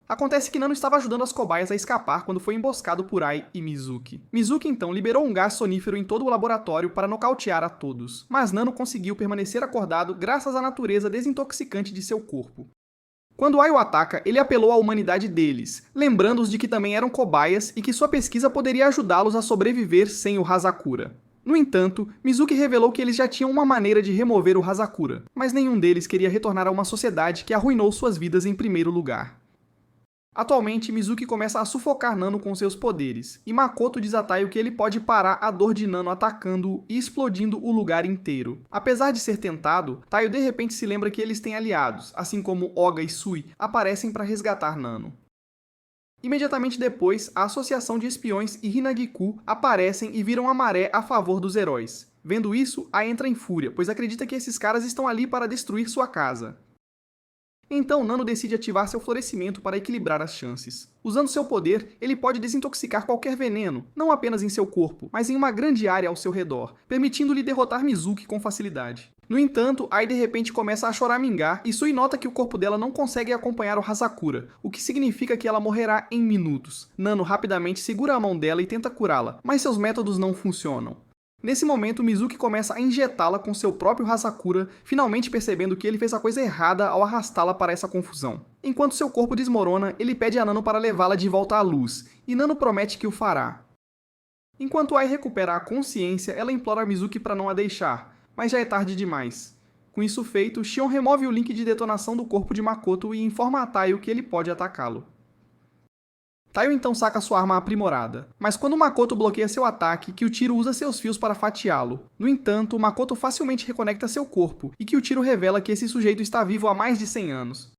Acontece que Nano estava ajudando as cobaias a escapar quando foi emboscado por Ai e Mizuki. Mizuki então liberou um gás sonífero em todo o laboratório para nocautear a todos, mas Nano conseguiu permanecer acordado graças à natureza desintoxicante de seu corpo. Quando Ai o ataca, ele apelou à humanidade deles, lembrando-os de que também eram cobaias e que sua pesquisa poderia ajudá-los a sobreviver sem o Hazakura. No entanto, Mizuki revelou que eles já tinham uma maneira de remover o Hazakura, mas nenhum deles queria retornar a uma sociedade que arruinou suas vidas em primeiro lugar. Atualmente, Mizuki começa a sufocar Nano com seus poderes, e Makoto diz a Taiyo que ele pode parar a dor de Nano atacando-o e explodindo o lugar inteiro. Apesar de ser tentado, Taiyo de repente se lembra que eles têm aliados, assim como Oga e Sui aparecem para resgatar Nano. Imediatamente depois, a Associação de Espiões e Hinagiku aparecem e viram a maré a favor dos heróis. Vendo isso, Ai entra em fúria, pois acredita que esses caras estão ali para destruir sua casa. Então Nano decide ativar seu florescimento para equilibrar as chances. Usando seu poder, ele pode desintoxicar qualquer veneno, não apenas em seu corpo, mas em uma grande área ao seu redor, permitindo-lhe derrotar Mizuki com facilidade. No entanto, Ai de repente começa a choramingar e Sui nota que o corpo dela não consegue acompanhar o Hazakura, o que significa que ela morrerá em minutos. Nano rapidamente segura a mão dela e tenta curá-la, mas seus métodos não funcionam. Nesse momento, Mizuki começa a injetá-la com seu próprio Hazakura, finalmente percebendo que ele fez a coisa errada ao arrastá-la para essa confusão. Enquanto seu corpo desmorona, ele pede a Nano para levá-la de volta à luz, e Nano promete que o fará. Enquanto Ai recupera a consciência, ela implora a Mizuki para não a deixar, mas já é tarde demais. Com isso feito, Xion remove o link de detonação do corpo de Makoto e informa a Taiyo que ele pode atacá-lo. Taiyo então saca sua arma aprimorada, mas quando Makoto bloqueia seu ataque, Kyuchiro usa seus fios para fatiá-lo. No entanto, Makoto facilmente reconecta seu corpo, e Kyuchiro revela que esse sujeito está vivo há mais de 100 anos.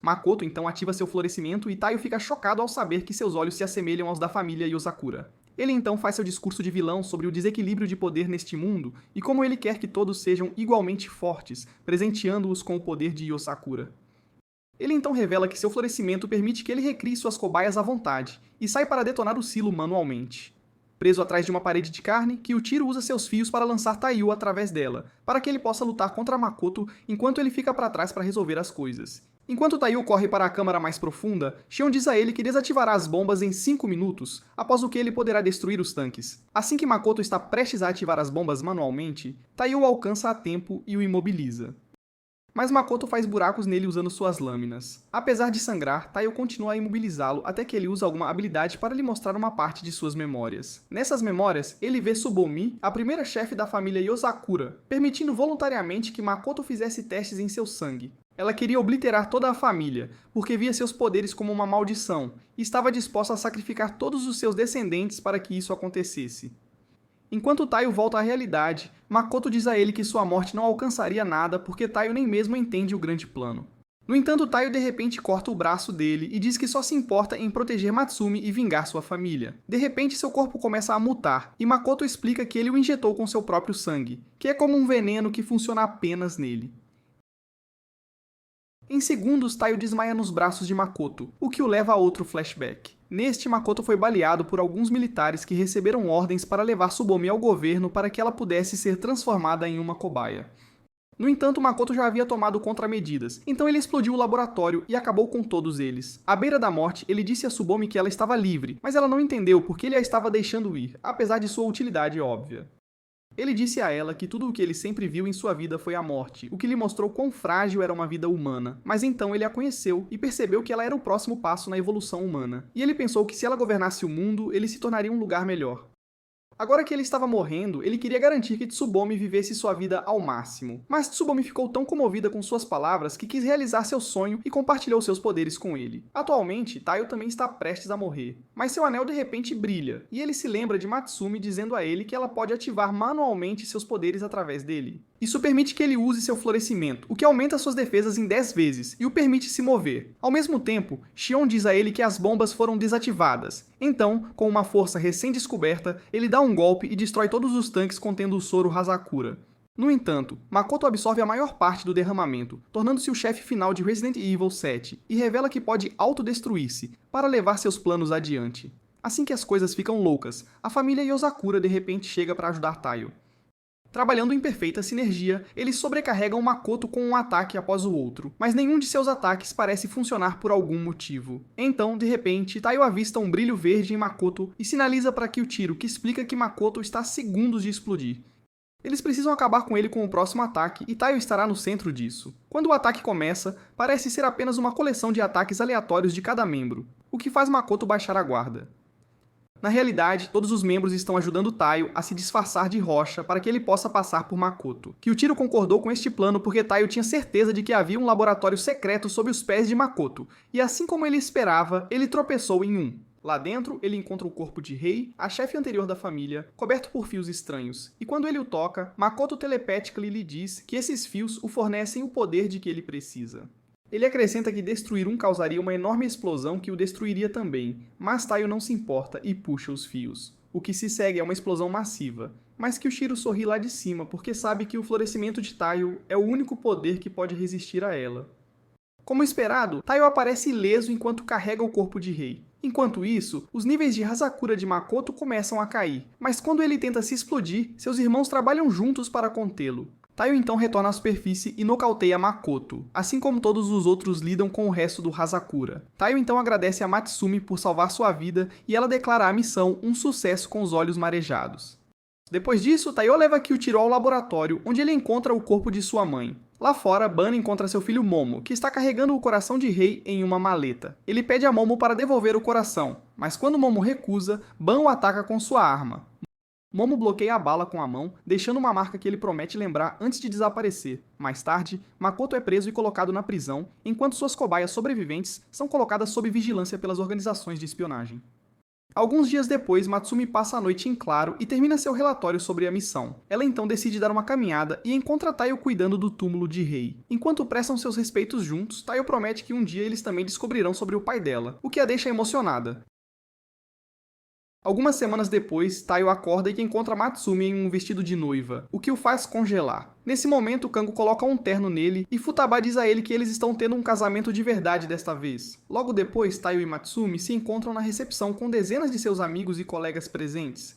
Makoto então ativa seu florescimento e Taiyo fica chocado ao saber que seus olhos se assemelham aos da família Yosakura. Ele então faz seu discurso de vilão sobre o desequilíbrio de poder neste mundo e como ele quer que todos sejam igualmente fortes, presenteando-os com o poder de Yosakura. Ele então revela que seu florescimento permite que ele recrie suas cobaias à vontade, e sai para detonar o silo manualmente. Preso atrás de uma parede de carne, Kyuchiro usa seus fios para lançar Taiyo através dela, para que ele possa lutar contra Makoto enquanto ele fica para trás para resolver as coisas. Enquanto Taiyo corre para a câmara mais profunda, Xion diz a ele que desativará as bombas em 5 minutos, após o que ele poderá destruir os tanques. Assim que Makoto está prestes a ativar as bombas manualmente, Taiyo o alcança a tempo e o imobiliza. Mas Makoto faz buracos nele usando suas lâminas. Apesar de sangrar, Taiyo continua a imobilizá-lo até que ele usa alguma habilidade para lhe mostrar uma parte de suas memórias. Nessas memórias, ele vê Tsubomi, a primeira chefe da família Yosakura, permitindo voluntariamente que Makoto fizesse testes em seu sangue. Ela queria obliterar toda a família, porque via seus poderes como uma maldição, e estava disposta a sacrificar todos os seus descendentes para que isso acontecesse. Enquanto Taiyo volta à realidade, Makoto diz a ele que sua morte não alcançaria nada porque Taiyo nem mesmo entende o grande plano. No entanto, Taiyo de repente corta o braço dele e diz que só se importa em proteger Matsumi e vingar sua família. De repente, seu corpo começa a mutar, e Makoto explica que ele o injetou com seu próprio sangue, que é como um veneno que funciona apenas nele. Em segundos, Taiyo desmaia nos braços de Makoto, o que o leva a outro flashback. Neste, Makoto foi baleado por alguns militares que receberam ordens para levar Tsubomi ao governo para que ela pudesse ser transformada em uma cobaia. No entanto, Makoto já havia tomado contramedidas, então ele explodiu o laboratório e acabou com todos eles. À beira da morte, ele disse a Tsubomi que ela estava livre, mas ela não entendeu porque ele a estava deixando ir, apesar de sua utilidade óbvia. Ele disse a ela que tudo o que ele sempre viu em sua vida foi a morte, o que lhe mostrou quão frágil era uma vida humana. Mas então ele a conheceu e percebeu que ela era o próximo passo na evolução humana. E ele pensou que se ela governasse o mundo, ele se tornaria um lugar melhor. Agora que ele estava morrendo, ele queria garantir que Tsubomi vivesse sua vida ao máximo. Mas Tsubomi ficou tão comovida com suas palavras que quis realizar seu sonho e compartilhou seus poderes com ele. Atualmente, Taiyo também está prestes a morrer, mas seu anel de repente brilha, e ele se lembra de Matsumi dizendo a ele que ela pode ativar manualmente seus poderes através dele. Isso permite que ele use seu florescimento, o que aumenta suas defesas em 10 vezes e o permite se mover. Ao mesmo tempo, Shion diz a ele que as bombas foram desativadas. Então, com uma força recém-descoberta, ele dá um golpe e destrói todos os tanques contendo o soro Hazakura. No entanto, Makoto absorve a maior parte do derramamento, tornando-se o chefe final de Resident Evil 7, e revela que pode autodestruir-se para levar seus planos adiante. Assim que as coisas ficam loucas, a família Yosakura de repente chega para ajudar Taiyo. Trabalhando em perfeita sinergia, eles sobrecarregam Makoto com um ataque após o outro, mas nenhum de seus ataques parece funcionar por algum motivo. Então, de repente, Taiyo avista um brilho verde em Makoto e sinaliza para Kyuchiro, que explica que Makoto está a segundos de explodir. Eles precisam acabar com ele com o próximo ataque, e Taiyo estará no centro disso. Quando o ataque começa, parece ser apenas uma coleção de ataques aleatórios de cada membro, o que faz Makoto baixar a guarda. Na realidade, todos os membros estão ajudando Taiyo a se disfarçar de rocha para que ele possa passar por Makoto. Kyuchiro concordou com este plano porque Taiyo tinha certeza de que havia um laboratório secreto sob os pés de Makoto, e assim como ele esperava, ele tropeçou em um. Lá dentro, ele encontra o corpo de Rei, a chefe anterior da família, coberto por fios estranhos, e quando ele o toca, Makoto telepatically lhe diz que esses fios o fornecem o poder de que ele precisa. Ele acrescenta que destruir um causaria uma enorme explosão que o destruiria também, mas Taiyo não se importa e puxa os fios. O que se segue é uma explosão massiva, mas Kyuchiro sorri lá de cima porque sabe que o florescimento de Taiyo é o único poder que pode resistir a ela. Como esperado, Taiyo aparece ileso enquanto carrega o corpo de Rei. Enquanto isso, os níveis de Hazakura de Makoto começam a cair, mas quando ele tenta se explodir, seus irmãos trabalham juntos para contê-lo. Taiyo então retorna à superfície e nocauteia Makoto, assim como todos os outros lidam com o resto do Hazakura. Taiyo então agradece a Matsumi por salvar sua vida e ela declara a missão um sucesso com os olhos marejados. Depois disso, Taiyo leva Kyuchiro ao laboratório, onde ele encontra o corpo de sua mãe. Lá fora, Ban encontra seu filho Momo, que está carregando o coração de Rei em uma maleta. Ele pede a Momo para devolver o coração, mas quando Momo recusa, Ban o ataca com sua arma. Momo bloqueia a bala com a mão, deixando uma marca que ele promete lembrar antes de desaparecer. Mais tarde, Makoto é preso e colocado na prisão, enquanto suas cobaias sobreviventes são colocadas sob vigilância pelas organizações de espionagem. Alguns dias depois, Matsumi passa a noite em claro e termina seu relatório sobre a missão. Ela então decide dar uma caminhada e encontra Taiyo cuidando do túmulo de Rei. Enquanto prestam seus respeitos juntos, Taiyo promete que um dia eles também descobrirão sobre o pai dela, o que a deixa emocionada. Algumas semanas depois, Taiyo acorda e encontra Matsumi em um vestido de noiva, o que o faz congelar. Nesse momento, Kango coloca um terno nele e Futaba diz a ele que eles estão tendo um casamento de verdade desta vez. Logo depois, Taiyo e Matsumi se encontram na recepção com dezenas de seus amigos e colegas presentes.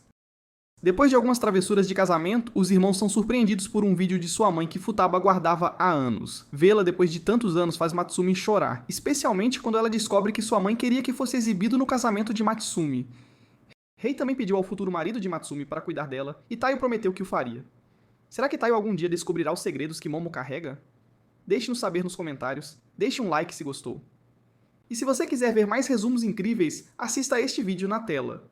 Depois de algumas travessuras de casamento, os irmãos são surpreendidos por um vídeo de sua mãe que Futaba guardava há anos. Vê-la depois de tantos anos faz Matsumi chorar, especialmente quando ela descobre que sua mãe queria que fosse exibido no casamento de Matsumi. Rei também pediu ao futuro marido de Matsumi para cuidar dela, e Taiyo prometeu que o faria. Será que Taiyo algum dia descobrirá os segredos que Momo carrega? Deixe-nos saber nos comentários, deixe um like se gostou. E se você quiser ver mais resumos incríveis, assista a este vídeo na tela.